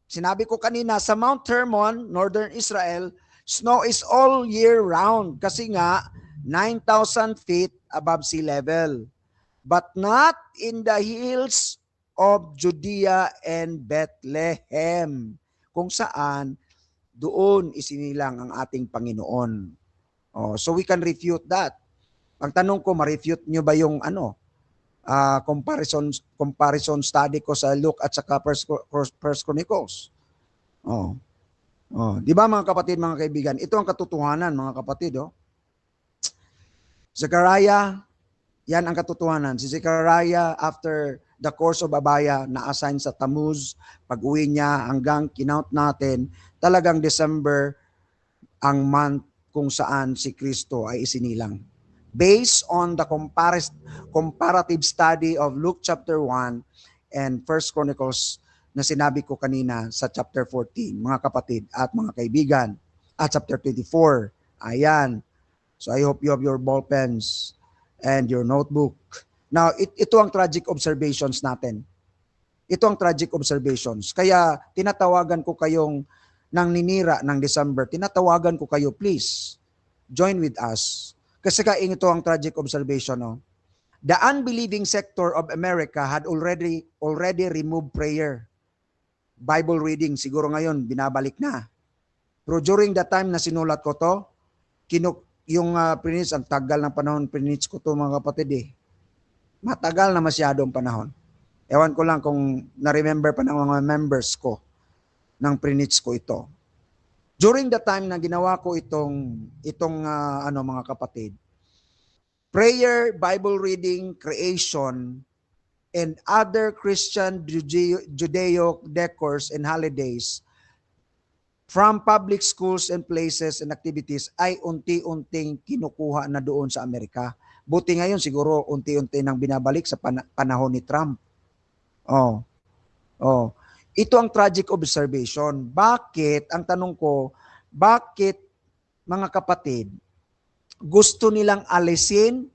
sinabi ko kanina, sa Mount Hermon, Northern Israel, snow is all year round kasi nga 9,000 feet above sea level. But not in the hills of Judea and Bethlehem, kung saan doon isinilang ang ating Panginoon. So we can refute that. Ang tanong ko, ma-refute nyo ba yung comparison study ko sa Luke at saka First Chronicles? Di ba, mga kapatid, mga kaibigan? Ito ang katotohanan, mga kapatid. Zechariah, yan ang katotohanan. Si Zechariah, after the course of Abaya, na-assign sa Tammuz, pag-uwi niya hanggang kinount natin, talagang December ang month kung saan si Kristo ay isinilang. Based on the comparative study of Luke chapter 1 and First Chronicles na sinabi ko kanina sa chapter 14, mga kapatid at mga kaibigan, at chapter 24. Ayan. So I hope you have your ball pens and your notebook. Now, ito ang tragic observations natin. Ito ang tragic observations. Kaya tinatawagan ko kayong nang ninira ng December, tinatawagan ko kayo, please, join with us. Kasi ito ang tragic observation. The unbelieving sector of America had already removed prayer. Bible reading, siguro ngayon, binabalik na. Pero during the time na sinulat ko to, yung preach, ang tagal ng panahon, preach ko to, mga kapatid. Matagal na masyadong panahon. Ewan ko lang kung na-remember pa ng mga members ko nang preach ko ito. During the time na ginawa ko itong mga kapatid, prayer, Bible reading, creation, and other Christian Judeo decors and holidays from public schools and places and activities ay unti-unting kinukuha na doon sa Amerika. Buti ngayon siguro unti-unti nang binabalik sa panahon ni Trump. Ito ang tragic observation. Bakit, ang tanong ko, bakit, mga kapatid, gusto nilang alisin?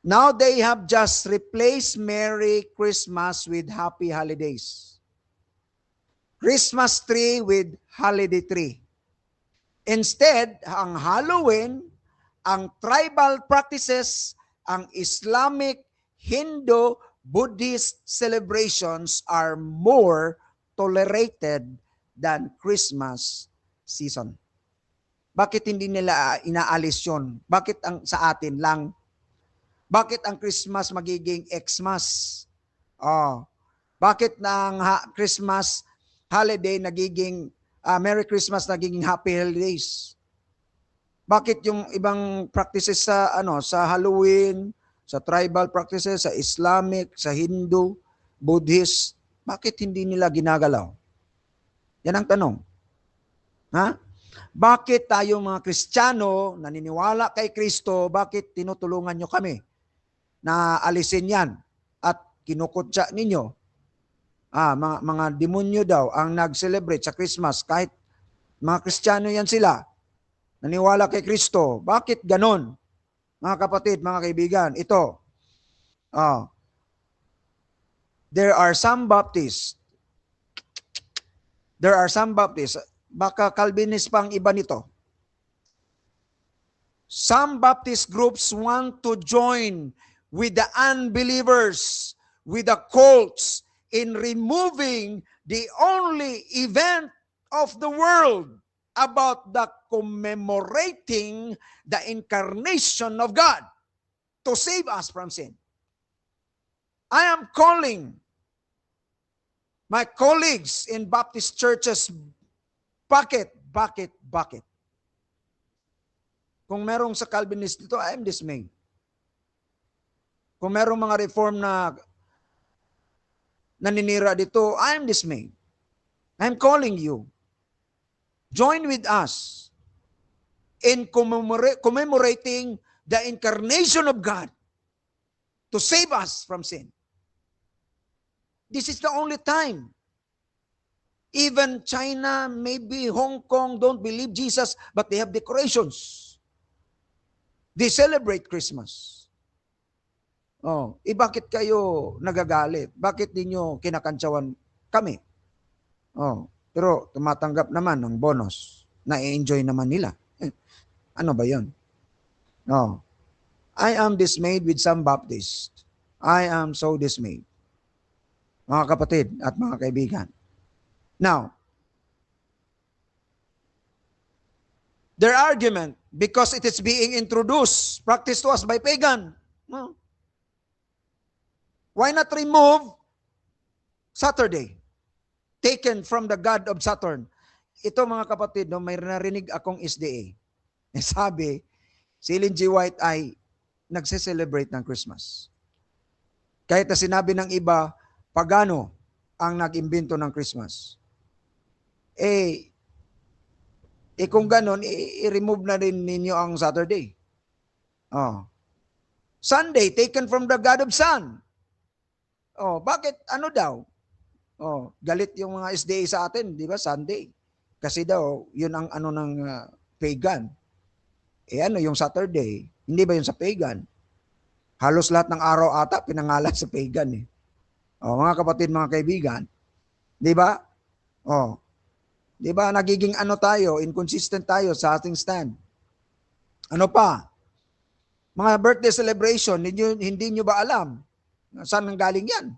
Now they have just replaced Merry Christmas with Happy Holidays. Christmas tree with holiday tree. Instead, ang Halloween, ang tribal practices, ang Islamic, Hindu, Buddhist celebrations are more tolerated than Christmas season. Bakit hindi nila inaalis yun? Bakit sa atin lang? Bakit ang Christmas magiging Xmas? Bakit ang Christmas holiday nagiging Merry Christmas nagiging Happy Holidays? Bakit yung ibang practices sa Halloween, sa tribal practices, sa Islamic, sa Hindu, Buddhist, bakit hindi nila ginagalaw? Yan ang tanong. Bakit tayo mga Kristiyano, naniniwala kay Kristo, bakit tinutulungan nyo kami na alisin yan at kinukutsa ninyo? Mga demonyo daw ang nag-celebrate sa Christmas, kahit mga Kristiyano yan sila, naniwala kay Kristo. Bakit ganon? Mga kapatid, mga kaibigan, ito. there are some Baptists, baka Calvinist pang iba nito. Some Baptist groups want to join with the unbelievers, with the cults, in removing the only event of the world about the commemorating the incarnation of God to save us from sin. I am calling my colleagues in Baptist churches, bakit? Kung merong sa Calvinist dito, I am dismayed. Kung merong mga reform na naninira dito, I am dismayed. I am calling you. Join with us in commemorating the incarnation of God to save us from sin. This is the only time. Even China, maybe Hong Kong, don't believe Jesus, but they have decorations. They celebrate Christmas. Oh, bakit kayo nagagalit? Bakit ninyo kinakantsawan kami? Oh, pero tumatanggap naman ng bonus. Na-enjoy naman nila. Ano ba 'yon? No. I am dismayed with some Baptists. I am so dismayed. Mga kapatid at mga kaibigan. Now, their argument, because it is being introduced, practiced to us by pagan. No. Why not remove Saturday? Taken from the god of Saturn. Ito mga kapatid, no, may narinig akong SDA. Sabi, si Ellen G. White ay nagse-celebrate ng Christmas. Kahit na sinabi ng iba, pagano ang nag-imbento ng Christmas. Kung ganon, i-remove na rin ninyo ang Saturday. Oh. Sunday, taken from the God of Sun. Oh, bakit? Ano daw? Oh, galit yung mga SDA sa atin, di ba? Sunday. Kasi daw, yun ang ano ng pagan. Ano yung Saturday? Hindi ba yun sa pagan? Halos lahat ng araw ata pinangalan sa pagan eh. Oh, mga kapatid, mga kaibigan. Di ba? Oh. Di ba nagiging ano tayo, inconsistent tayo sa ating stand. Ano pa? Mga birthday celebration, hindi nyo ba alam? Saan nanggaling yan?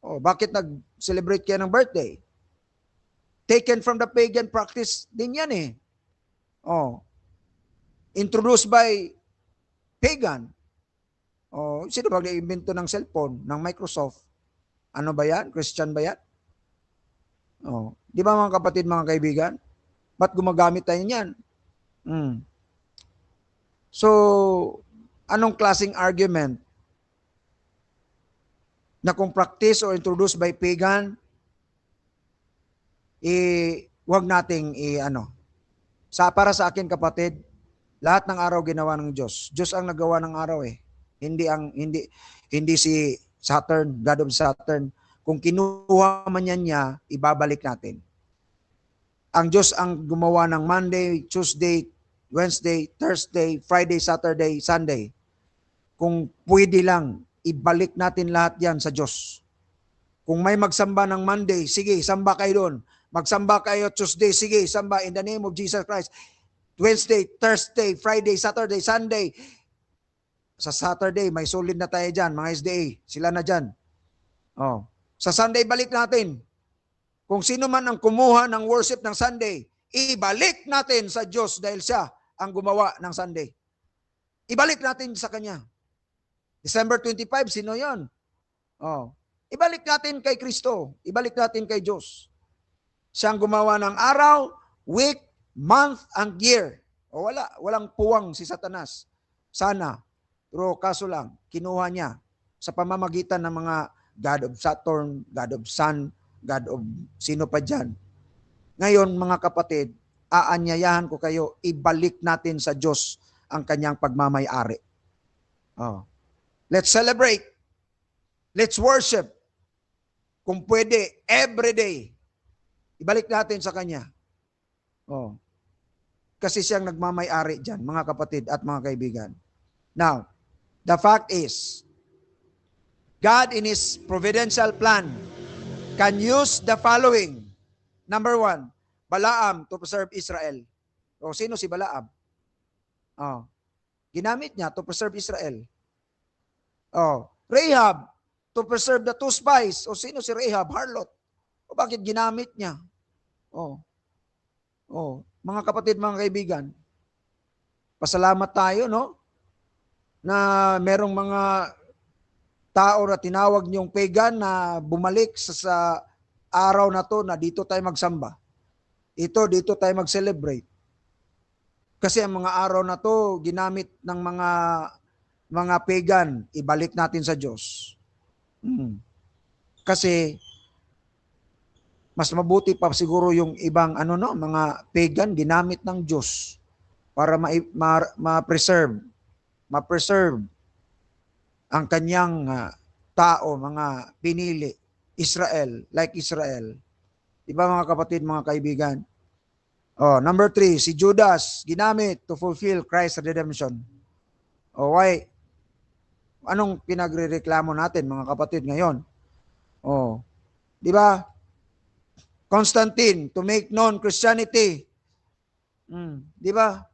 Oh, bakit nag-celebrate kayo ng birthday? Taken from the pagan practice din yan eh. Oh. Introduced by pagan. Oh, sino ba nag-iimbento ng cellphone, ng Microsoft? Ano ba yan? Christian ba yan? Oh, di ba mga kapatid, mga kaibigan? Ba't gumagamit tayo niyan? So, anong klaseng argument? Na kung practice or introduced by pagan, wag nating para sa akin kapatid, lahat ng araw ginawa ng Diyos. Diyos ang nagawa ng araw eh. Hindi si Saturn, God of Saturn. Kung kinuha man yan niya, ibabalik natin. Ang Diyos ang gumawa ng Monday, Tuesday, Wednesday, Thursday, Friday, Saturday, Sunday. Kung pwede lang, ibalik natin lahat yan sa Diyos. Kung may magsamba ng Monday, sige, samba kayo doon. Magsamba kayo Tuesday, sige, samba in the name of Jesus Christ. Wednesday, Thursday, Friday, Saturday, Sunday. Sa Saturday, may solid na tayo dyan, mga SDA. Sila na dyan. Oh. Sa Sunday, balik natin. Kung sino man ang kumuha ng worship ng Sunday, ibalik natin sa Diyos dahil siya ang gumawa ng Sunday. Ibalik natin sa Kanya. December 25, sino yon? Oh. Ibalik natin kay Kristo. Ibalik natin kay Diyos. Siyang gumawa ng araw, week, month, and year. O walang puwang si Satanas. Sana. Pero kaso lang, kinuha niya sa pamamagitan ng mga God of Saturn, God of Sun, God of sino pa dyan. Ngayon, mga kapatid, aanyayahan ko kayo, ibalik natin sa Diyos ang kanyang pagmamay-ari. Oh. Let's celebrate. Let's worship. Kung pwede, every day. Ibalik natin sa Kanya. Oh. Kasi siyang nagmamay-ari dyan, mga kapatid at mga kaibigan. Now, the fact is, God in His providential plan can use the following. Number 1, Balaam to preserve Israel. O sino si Balaam? Oh, ginamit niya to preserve Israel. Oh, Rahab to preserve the 2 spies. O sino si Rahab? Harlot. O bakit ginamit niya? Oh. Oh, mga kapatid, mga kaibigan, pasalamat tayo, no? Na merong mga tao na tinawag niyong pagan na bumalik sa araw na to na dito tayo magsamba. Dito tayo mag-celebrate. Kasi ang mga araw na to ginamit ng mga pagan, ibalik natin sa Diyos. Kasi mas mabuti pa siguro yung ibang mga pagan ginamit ng Diyos para ma-preserve ang kanyang tao, mga pinili, Israel, like Israel. Diba mga kapatid, mga kaibigan? Oh, number 3, si Judas ginamit to fulfill Christ's redemption. Oh, why? Anong pinagrereklamo natin, mga kapatid, ngayon? Oh, di ba? Constantine to make known Christianity. Di ba?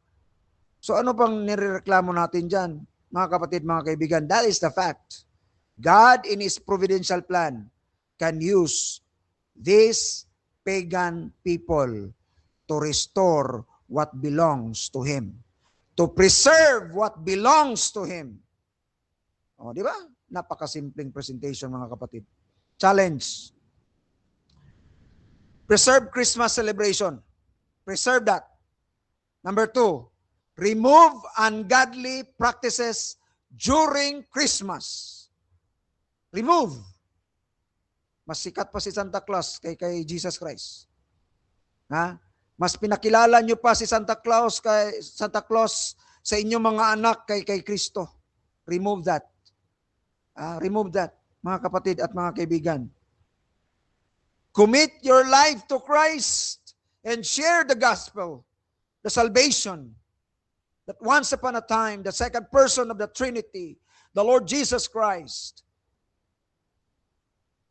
So ano pang nirereklamo natin dyan, mga kapatid, mga kaibigan? That is the fact. God in His providential plan can use these pagan people to restore what belongs to Him, to preserve what belongs to Him. O, di ba? Napakasimpleng presentation, mga kapatid. Challenge. Preserve Christmas celebration. Preserve that. Number 2, remove ungodly practices during Christmas. Remove. Mas sikat pa si Santa Claus kay Jesus Christ. Ha? Mas pinakilala nyo pa si Santa Claus sa inyong mga anak kay Kristo. Remove that. Remove that, mga kapatid at mga kaibigan. Commit your life to Christ and share the gospel, the salvation that once upon a time, the second person of the Trinity, the Lord Jesus Christ,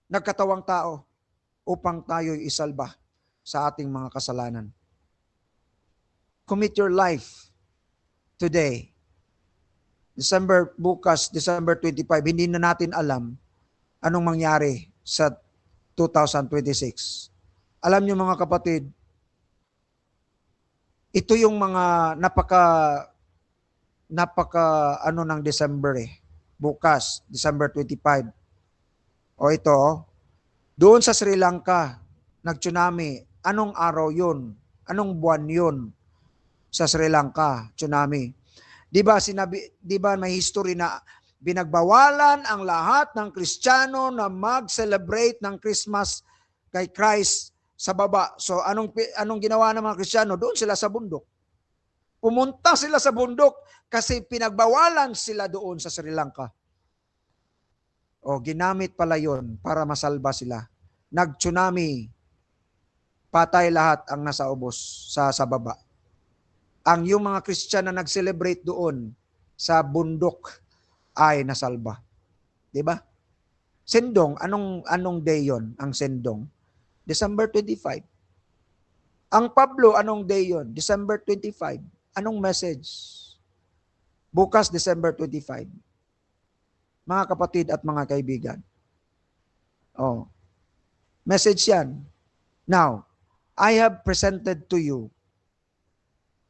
nagkatawang tao upang tayo'y isalba sa ating mga kasalanan. Commit your life today. Bukas, December 25, hindi na natin alam anong mangyari sa 2026. Alam niyo, mga kapatid, ito yung mga napaka ng December Bukas, December 25. O ito, doon sa Sri Lanka, nag-tsunami. Anong araw yun? Anong buwan yun sa Sri Lanka? Tsunami. Di ba may history na binagbawalan ang lahat ng Kristiyano na mag-celebrate ng Christmas kay Christ sa baba. So anong ginawa ng mga Kristiyano? Doon sila sa bundok. Pumunta sila sa bundok kasi pinagbawalan sila doon sa Sri Lanka. O ginamit pala yon para masalba sila. Nag-tsunami. Patay lahat ang nasa ubos sa baba. Ang yung mga Christian na nag-celebrate doon sa bundok ay nasalba. 'Di ba? Sendong, anong day 'yon? Ang Sendong, December 25. Ang Pablo, anong day 'yon? December 25. Anong message? Bukas, December 25. Mga kapatid at mga kaibigan. Oh. Message 'yan. Now, I have presented to you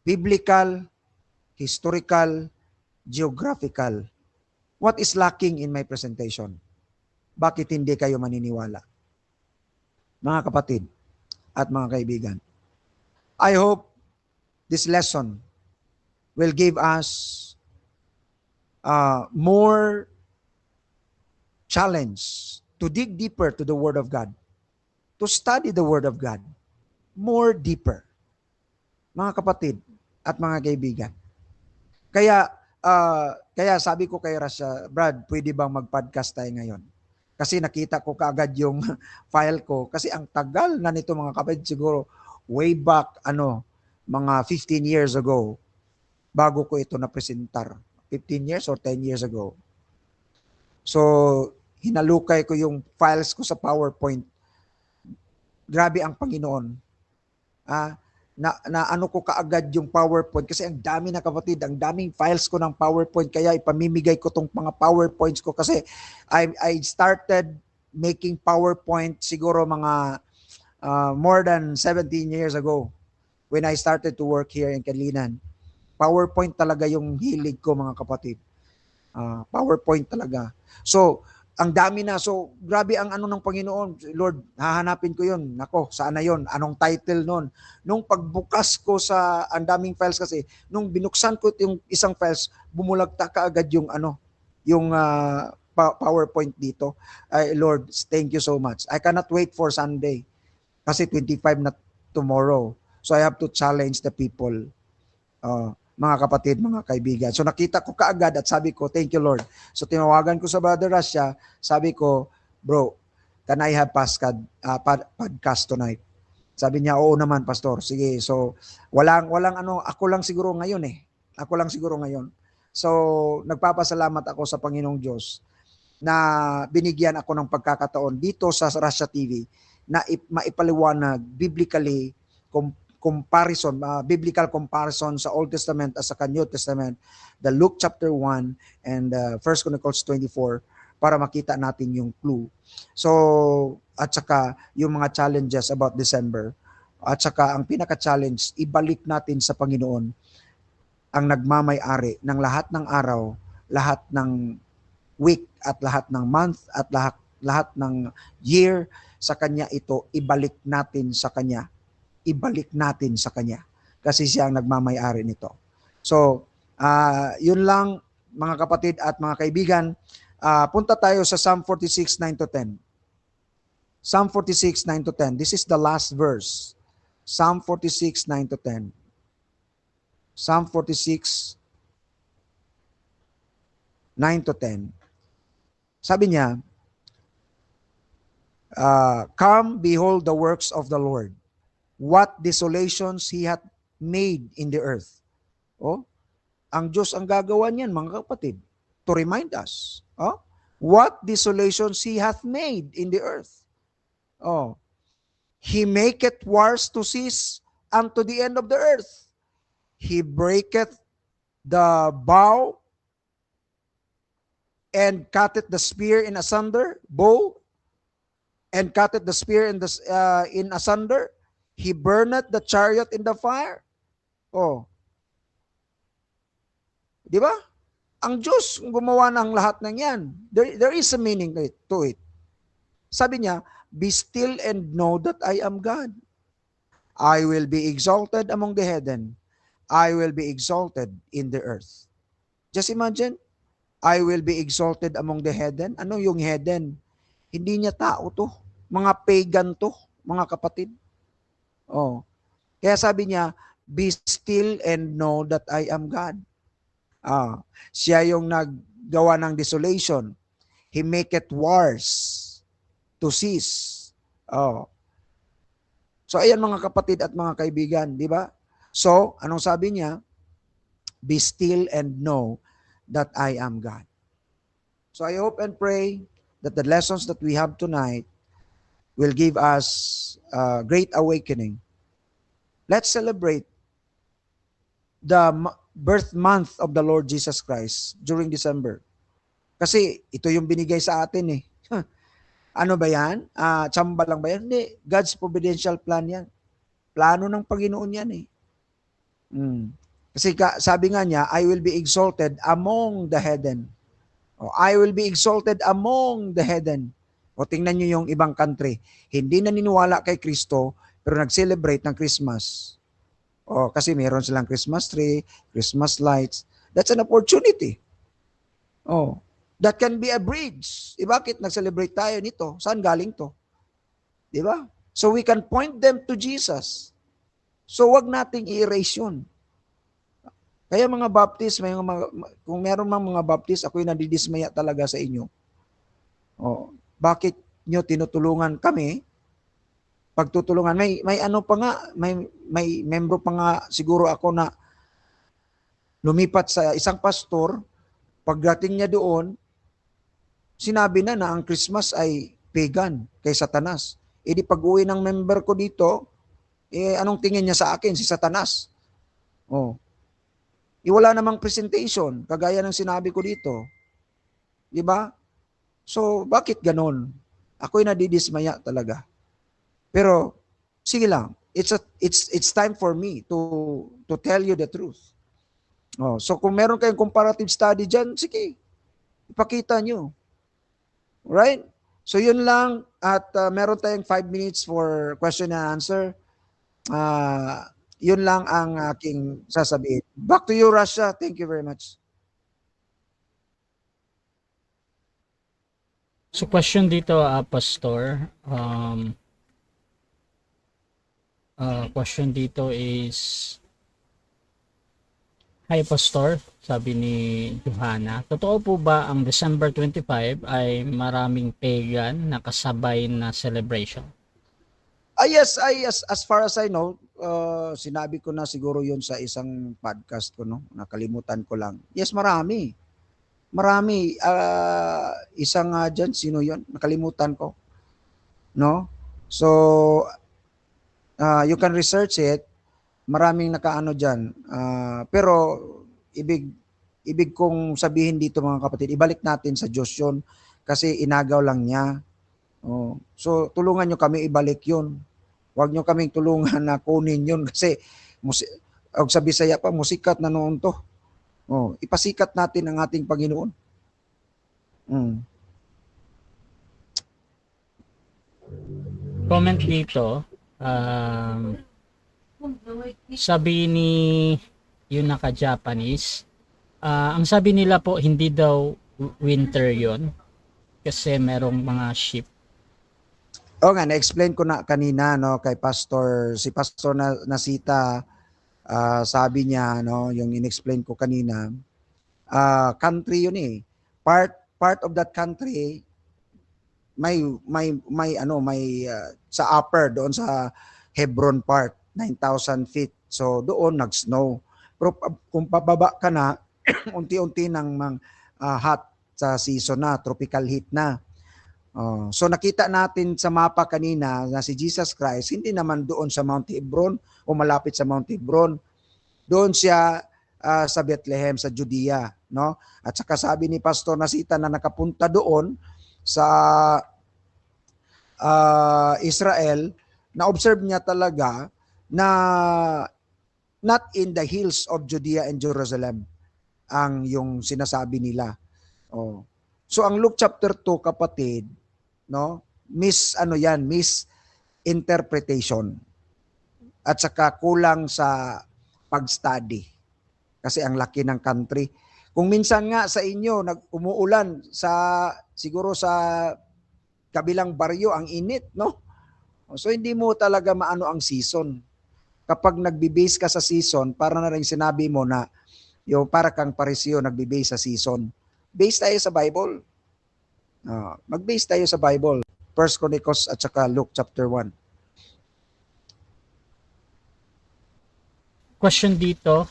biblical, historical, geographical. What is lacking in my presentation? Bakit hindi kayo maniniwala? Mga kapatid at mga kaibigan, I hope this lesson will give us more challenge to dig deeper to the Word of God, to study the Word of God more deeper. Mga kapatid at mga kaibigan. Kaya sabi ko kay Rasha, Brad, pwede bang mag-podcast tayo ngayon? Kasi nakita ko kaagad yung file ko. Kasi ang tagal na nito, mga kapatid, siguro way back, mga 15 years ago, bago ko ito na-presentar. 15 years or 10 years ago. So, hinalukay ko yung files ko sa PowerPoint. Grabe ang Panginoon. Na ano ko kaagad yung PowerPoint kasi ang dami na kapatid, ang daming files ko ng PowerPoint kaya ipamimigay ko tong mga PowerPoints ko kasi I started making PowerPoint siguro mga more than 17 years ago when I started to work here in Kanlinan. PowerPoint talaga yung hilig ko mga kapatid. PowerPoint talaga. So, ang dami na. So, grabe ang ano ng Panginoon. Lord, hahanapin ko yun. Nako, saan na yun? Anong title nun? Nung pagbukas ko sa, ang daming files kasi, nung binuksan ko yung isang files, bumulagta kaagad yung ano, yung PowerPoint dito. Lord, thank you so much. I cannot wait for Sunday. Kasi 25 na tomorrow. So, I have to challenge the people. Mga kapatid, mga kaibigan. So nakita ko kaagad at sabi ko, thank you Lord. So tinawagan ko sa Brother Rasha, sabi ko, bro, can I have podcast tonight? Sabi niya, oo naman, Pastor. Sige, so walang ano, ako lang siguro ngayon eh. Ako lang siguro ngayon. So nagpapasalamat ako sa Panginoong Diyos na binigyan ako ng pagkakataon dito sa Rasha TV na maipaliwanag biblically comparison, biblical comparison sa Old Testament at sa New Testament, the Luke chapter 1 and 1 Chronicles 24 para makita natin yung clue. So, at saka yung mga challenges about December. At saka ang pinaka-challenge, ibalik natin sa Panginoon ang nagmamay-ari ng lahat ng araw, lahat ng week at lahat ng month at lahat ng year sa Kanya ito, ibalik natin sa Kanya. Ibalik natin sa Kanya kasi siya ang nagmamay-ari nito. So, yun lang mga kapatid at mga kaibigan. Punta tayo sa Psalm 46, 9-10. Psalm 46, 9-10. This is the last verse. Psalm 46, 9-10. Psalm 46, 9-10. Sabi niya, come, behold the works of the Lord. What desolations He hath made in the earth. Ang Diyos ang gagawa niyan, mga kapatid, to remind us. What desolations He hath made in the earth. He maketh wars to cease unto the end of the earth. He breaketh the bow and cutteth the spear in asunder, bow, and cutteth the spear in asunder. He burneth the chariot in the fire. Di ba? Ang Diyos gumawa ng lahat ng yan. There is a meaning to it. Sabi niya, be still and know that I am God. I will be exalted among the heathen. I will be exalted in the earth. Just imagine, I will be exalted among the heathen. Ano yung heathen? Hindi niya tao to. Mga pagan to, mga kapatid. Kaya sabi niya, be still and know that I am God. Siya yung naggawa ng desolation. He maketh wars to cease. So ayan mga kapatid at mga kaibigan, di ba? So, anong sabi niya? Be still and know that I am God. So I hope and pray that the lessons that we have tonight will give us a great awakening. Let's celebrate the birth month of the Lord Jesus Christ during December. Kasi ito yung binigay sa atin eh. Ano ba yan? Tsamba lang ba yan? Hindi. God's providential plan yan. Plano ng Panginoon yan eh. Kasi sabi nga niya, I will be exalted among the heathen. I will be exalted among the heathen. Tingnan nyo yung ibang country. Hindi naniniwala kay Kristo, pero nag-celebrate ng Christmas. Kasi meron silang Christmas tree, Christmas lights. That's an opportunity. That can be a bridge. Bakit nag-celebrate tayo nito? Saan galing to? Di ba? So we can point them to Jesus. So wag nating i-erase yun. Kaya mga Baptist, kung meron mang mga Baptist, ako'y nadidismaya talaga sa inyo. Bakit nyo tinutulungan kami? Pagtutulungan, may ano pa nga, may membro pa nga siguro ako na lumipat sa isang pastor, pagdating niya doon, sinabi na na ang Christmas ay pagan kay Satanas. E di pag-uwi ng member ko dito, anong tingin niya sa akin? Si Satanas. Oh. Wala namang presentation, kagaya ng sinabi ko dito. Di ba? So, bakit ganon? Ako'y nadidismaya talaga. Pero, sige lang. It's time for me to tell you the truth. Oh, so kung meron kayong comparative study dyan, sige, ipakita nyo. Right? So yun lang, at meron tayong 5 minutes for question and answer. Yun lang ang aking sasabihin. Back to you, Russia. Thank you very much. So question dito, Pastor. Question dito is, Hi Pastor, sabi ni Johanna, totoo po ba ang December 25 ay maraming pagan na kasabay na celebration? Yes, as far as I know, sinabi ko na siguro yun sa isang podcast ko, no? Nakalimutan ko lang. Yes, marami. Marami. Isang dyan, sino yun? Nakalimutan ko. No? So, you can research it. Maraming nakaano dyan. Pero, ibig kong sabihin dito mga kapatid, ibalik natin sa Diyos yun kasi inagaw lang niya. Oh. So, tulungan nyo kami ibalik yun. Huwag nyo kaming tulungan na kunin yun kasi sa Bisaya pa, musikat na noon to. Oh, ipasikat natin ang ating Panginoon. Comment dito, sabi ni yung naka-Japanese, ang sabi nila po hindi daw winter yon kasi merong mga ship. Oo nga, na-explain ko na kanina no kay Pastor, si Pastor Nasita, sabi niya no, yung in-explain ko kanina, country yun eh. Part of that country may sa upper doon sa Hebron part, 9,000 feet. So doon nag-snow. Pero kung pababa ka na, unti-unti nang hot sa season na, tropical heat na. So nakita natin sa mapa kanina na si Jesus Christ hindi naman doon sa Mount Hebron o malapit sa Mount Hebron. Doon siya sa Bethlehem sa Judea, no? At saka sabi ni Pastor Nasita na nakapunta doon sa Israel, na-observe niya talaga na not in the hills of Judea and Jerusalem ang yung sinasabi nila. Oh. So ang Luke chapter 2 kapatid, no? Misinterpretation. At saka kulang sa pag-study. Kasi ang laki ng country. Kung minsan nga sa inyo umuulan siguro sa kabilang baryo ang init, no? So hindi mo talaga maano ang season. Kapag nagbe-base ka sa season, para na rin sinabi mo na yung para kang pariseo nagbe-base sa season. Base tayo sa Bible. Mag-base tayo sa Bible. 1 Chronicles at saka Luke chapter 1. Question dito,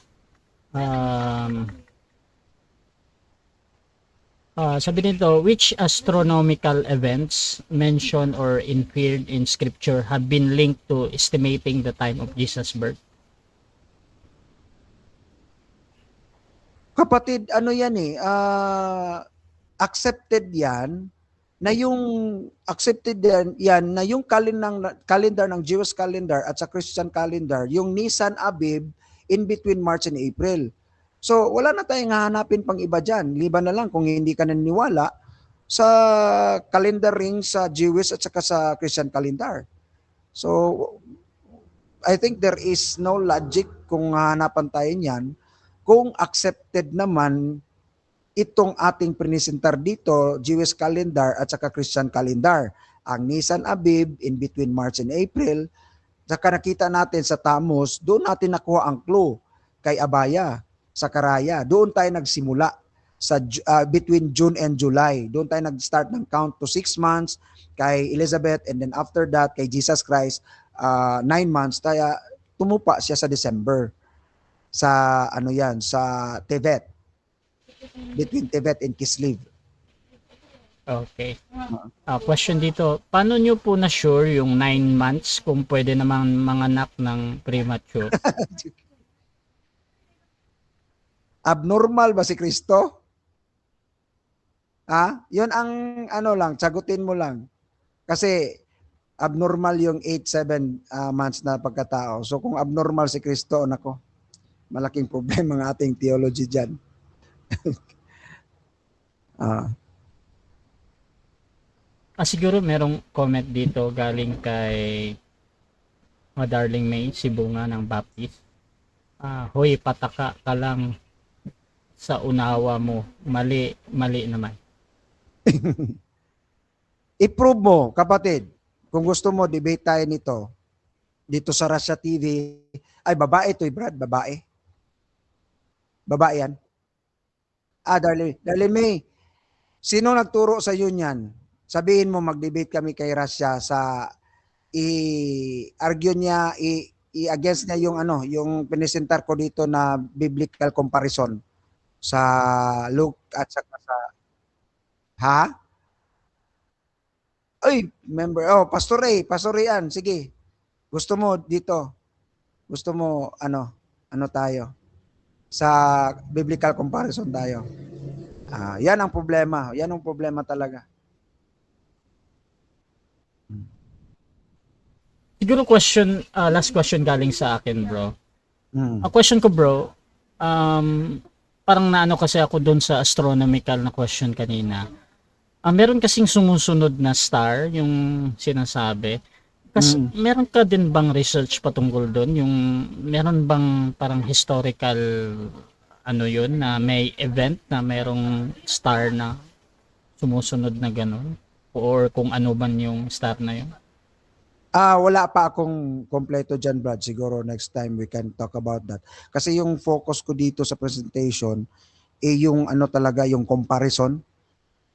sabi nito, which astronomical events mentioned or inferred in scripture have been linked to estimating the time of Jesus' birth? Kapatid, ano yan eh, accepted yan na yung calendar ng Jewish calendar at sa Christian calendar, yung Nisan Abib in between March and April. So wala na tayong hahanapin pang iba dyan. Liban na lang kung hindi ka naniniwala sa calendar ring sa Jewish at saka sa Christian calendar. So I think there is no logic kung hahanapan tayo niyan kung accepted naman itong ating prinisentar dito, Jewish calendar at saka Christian calendar. Ang Nisan Abib in between March and April, saka nakita natin sa Tammuz, doon natin nakuha ang clue kay Abaya, Sakaraya. Doon tayo nagsimula sa between June and July. Doon tayo nag-start ng count to 6 months kay Elizabeth, and then after that kay Jesus Christ 9 months. Tayo tumupa siya sa December sa sa Tevet. Between Tevet and Kislev. Okay. Question dito, paano nyo po na-sure yung 9 months kung pwede naman manganak ng premature? Abnormal ba si Kristo? Yun ang ano lang, sagutin mo lang. Kasi abnormal yung 8-7 months na pagkatao. So kung abnormal si Kristo, nako, malaking problema ng ating theology dyan. Siguro merong comment dito galing kay Darling May, si Bunga ng Baptist. Hoy, pataka ka lang sa unawa mo. Mali naman. I-prove mo, kapatid. Kung gusto mo, debate tayo nito. Dito sa Russia TV. Ay, babae to, Brad. Babae. Babae yan. Darling May, sino nagturo sa iyo niyan? Sabihin mo, mag-debate kami kay Russia sa i-argue niya, i-against niya yung ano, yung pinisentar ko dito na biblical comparison sa Luke at saka sa Ay, member. Pastor Ray yan. Sige. Gusto mo dito? Gusto mo ano tayo? Sa biblical comparison tayo. Yan ang problema. Yan ang problema talaga. Siguro last question galing sa akin, bro. Ang question ko, bro, parang naano kasi ako doon sa astronomical na question kanina. Meron kasing sumusunod na star, yung sinasabi. Kasi meron ka din bang research patungkol doon? Yung meron bang parang historical yun na may event na merong star na sumusunod na gano'n? Or kung ano man yung star na yun? Wala pa akong kompleto dyan, Brad. Siguro next time we can talk about that. Kasi yung focus ko dito sa presentation, yung talaga, yung comparison.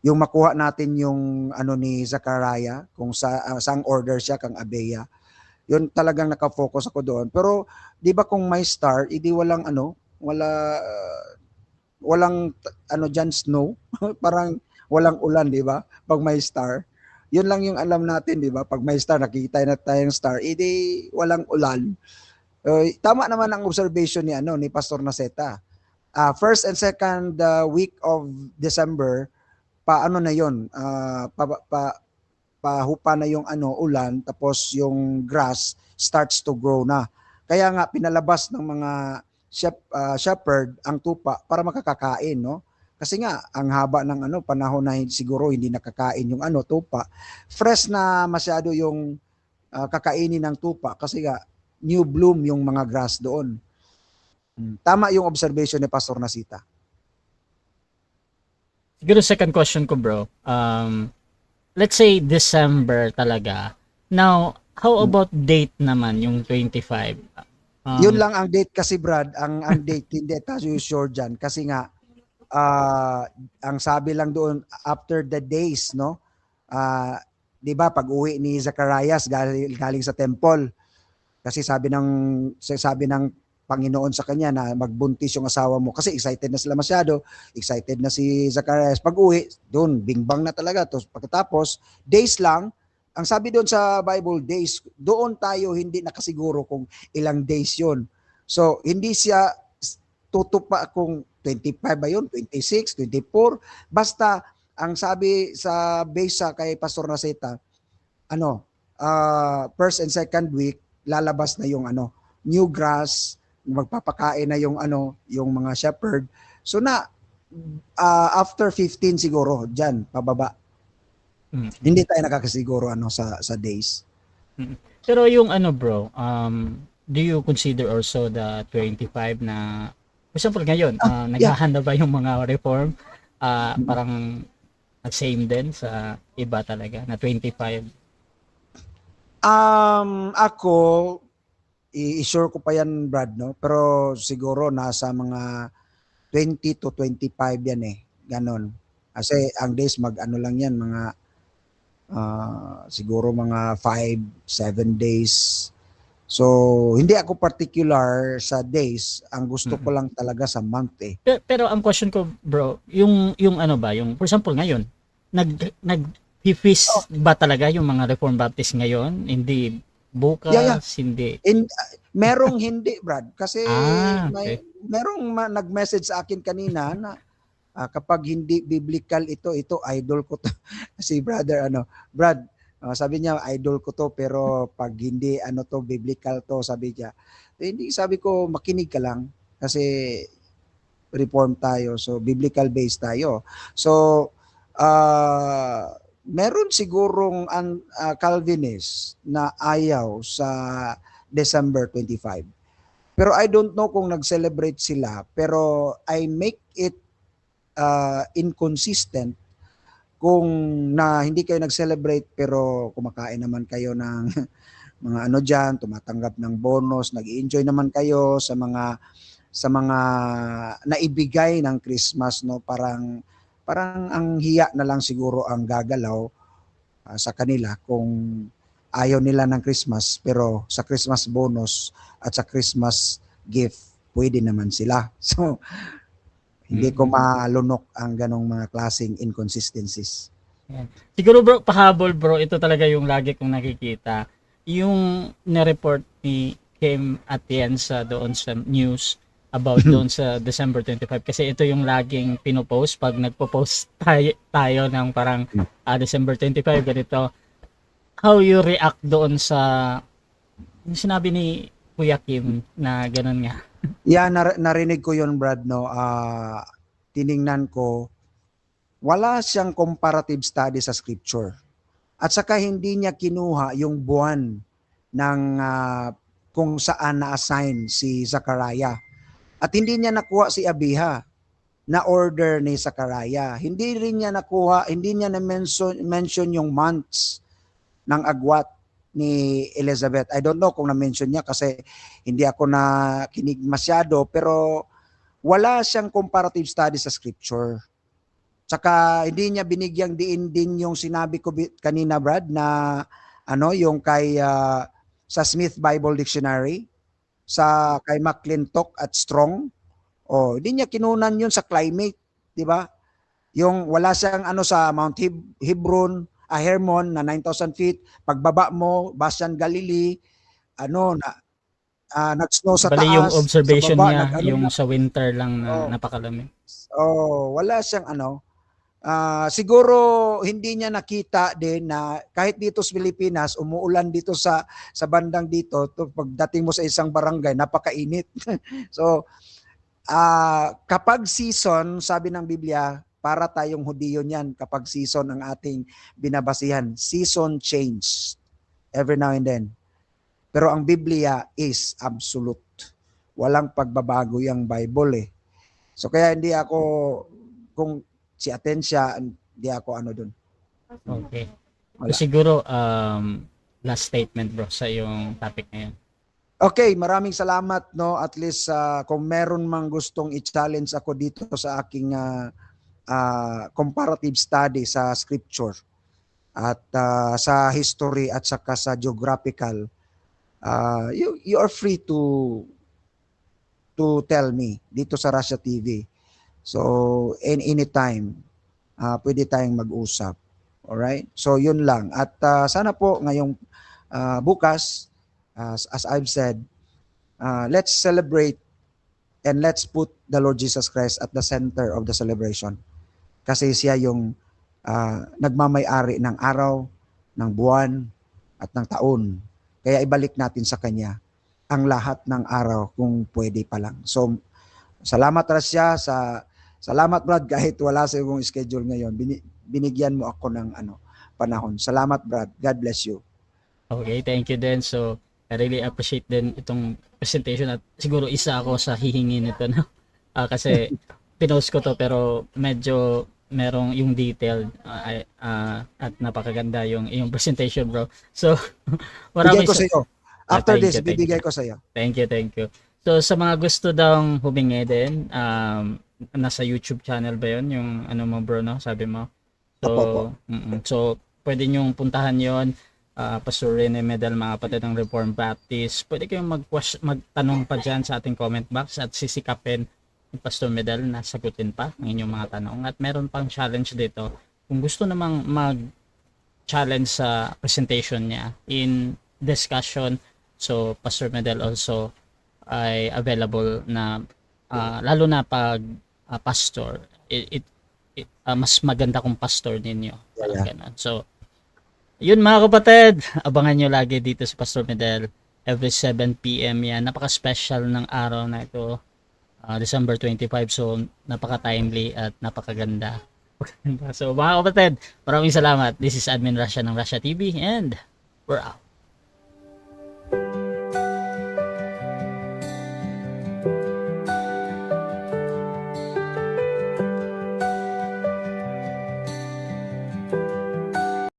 Yung makuha natin yung ni Zachariah, kung saang order siya, kang Abeya. Yun talagang nakafocus ako doon. Pero, di ba kung may star, hindi walang dyan snow. Parang walang ulan, di ba? Pag may star. Yun lang yung alam natin, di ba? Pag may star, nakikita na tayong star, hindi walang ulan. Tama naman ang observation ni Pastor Naceta. First and second week of December, paano na yon, pahupa na yung ulan, tapos yung grass starts to grow na. Kaya nga pinalabas ng mga shepherd ang tupa para makakakain, no? Kasi nga ang haba ng panahon na siguro hindi nakakain yung tupa. Fresh na masyado yung kakainin ng tupa kasi nga new bloom yung mga grass doon. Tama yung observation ni Pastor Nasita. Siguro second question ko, bro. Let's say December talaga. Now, how about date naman, yung 25? Yun lang ang date kasi, Brad. Ang date, hindi tayo sure dyan. Kasi nga, ang sabi lang doon, after the days, no? Di ba, pag uwi ni Zacharias galing sa temple, kasi sabi ng Panginoon sa kanya na magbuntis yung asawa mo kasi excited na sila masyado, excited na si Zacharias. Pag uwi, doon, bingbang na talaga. Pagkatapos, days lang, ang sabi doon sa Bible, days, doon tayo hindi nakasiguro kung ilang days yun. So, hindi siya tutupa kung 25 ba yun, 26, 24. Basta, ang sabi sa base kay Pastor Naceta, first and second week, lalabas na yung new grass, magpapakain na yung mga shepherd. So after 15 siguro diyan pababa. Hindi tayo nakakasiguro sa days. Pero yung bro, do you consider also the 25 na for example ngayon, naghahanda ba yung mga reform parang same din sa iba talaga na 25? Ako i-sure ko pa yan, Brad, no? Pero siguro nasa mga 20 to 25 yan ganon. Kasi ang days lang yan, mga siguro mga 5-7 days. So, hindi ako particular sa days. Ang gusto ko lang talaga sa month Pero ang question ko, bro, yung for example ngayon, nag-feast ba talaga yung mga Reformed Baptist ngayon? Hindi bukas, Yeah, yeah. hindi. Merong hindi, Brad. Kasi Okay. merong nag-message sa akin kanina na kapag hindi biblical ito idol ko to. Si brother Brad, sabi niya idol ko to pero pag hindi to biblical to, sabi niya. Hindi, sabi ko makinig ka lang kasi reform tayo, so biblical based tayo. So meron sigurong Calvinist na ayaw sa December 25. Pero I don't know kung nag-celebrate sila, pero I make it inconsistent kung na hindi kayo nag-celebrate pero kumakain naman kayo ng mga dyan, tumatanggap ng bonus, nag-enjoy naman kayo sa mga naibigay ng Christmas, no? Parang ang hiya na lang siguro ang gagalaw sa kanila kung ayaw nila ng Christmas pero sa Christmas bonus at sa Christmas gift pwede naman sila. So hindi ko malunok ang ganong mga klaseng inconsistencies. Yan. Siguro bro, pahabol bro, ito talaga yung lagi kong nakikita. Yung na-report ni Kim Atienza doon sa news about doon sa December 25 kasi ito yung laging pinopost pag nagpo-post tayo ng parang December 25 ganito. How you react doon sa yung sinabi ni Kuya Kim na ganun nga? Yeah, narinig ko yun, Brad, no. Tiningnan ko, wala siyang comparative study sa scripture. At saka hindi niya kinuha yung buwan ng kung saan na-assign si Zachariah. At hindi niya nakuha si Abiha na order ni Zachariah. Hindi rin niya nakuha, hindi niya na-mention yung months ng agwat ni Elizabeth. I don't know kung na-mention niya kasi hindi ako nakinig masyado, pero wala siyang comparative study sa scripture. Tsaka hindi niya binigyang diin din yung sinabi ko kanina, Brad, na yung kay sa Smith Bible Dictionary, sa kay McClintock at Strong. Hindi niya kinunan yun sa climate, di ba? Yung wala siyang sa Mount Hebron, Hermon na 9,000 feet, pagbaba mo, Bashan, Galilee, nag-snow sa Bali taas. yung observation sa baba, niya, yung sa winter lang na napakalamig. Wala siyang siguro hindi niya nakita din na kahit dito sa Pilipinas, umuulan dito sa bandang dito, pagdating mo sa isang barangay, napakainit. So, kapag season, sabi ng Biblia, para tayong Hudiyo niyan, kapag season ang ating binabasihan, season change every now and then. Pero ang Biblia is absolute. Walang pagbabago yung Bible . So kaya hindi ako, kung si Atensya, hindi ako dun. Okay. Wala. So, siguro, last statement bro sa yung topic ngayon. Okay, maraming salamat, no. At least kung meron mang gustong i-challenge ako dito sa aking comparative study sa scripture at sa history at saka sa geographical, you are free to tell me dito sa Russia TV. So anytime pwede tayong mag-usap. Alright? So yun lang. At sana po ngayong bukas, as I've said, let's celebrate and let's put the Lord Jesus Christ at the center of the celebration. Kasi siya yung nagmamay-ari ng araw, ng buwan, at ng taon. Kaya ibalik natin sa Kanya ang lahat ng araw kung pwede pa lang. So, salamat Rasya, salamat Brad, kahit wala sa iyong schedule ngayon. Binigyan mo ako ng panahon. Salamat Brad. God bless you. Okay, thank you din. So, I really appreciate din itong presentation at siguro isa ako sa hihingi nito, no? Kasi pinost ko to pero medyo merong yung detail at napakaganda yung presentation bro. So bigay ko sa iyo. After thank this, you, bibigay ko sa iyo. Thank you. So sa mga gusto daw humingi din, nasa YouTube channel ba yun? Yung mo bro, no? Sabi mo. So, so pwede nyong puntahan yon. Pastor Rene Medal, mga kapatid ng Reformed Baptist. Pwede kayong magtanong pa dyan sa ating comment box at sisikapin ni Pastor Medal na sagutin pa ang inyong mga tanong. At meron pang challenge dito kung gusto namang mag-challenge sa presentation niya in discussion, so Pastor Medel also ay available na lalo na pag pastor, mas maganda kung pastor ninyo. Parang ganun. So, yun mga kapatid, abangan nyo lagi dito si Pastor Medel every 7 p.m. yan. Napaka-special ng araw na ito, December 25, so napaka-timely at napakaganda. So mga kapatid, maraming salamat. This is Admin Russia ng Russia TV and we're out.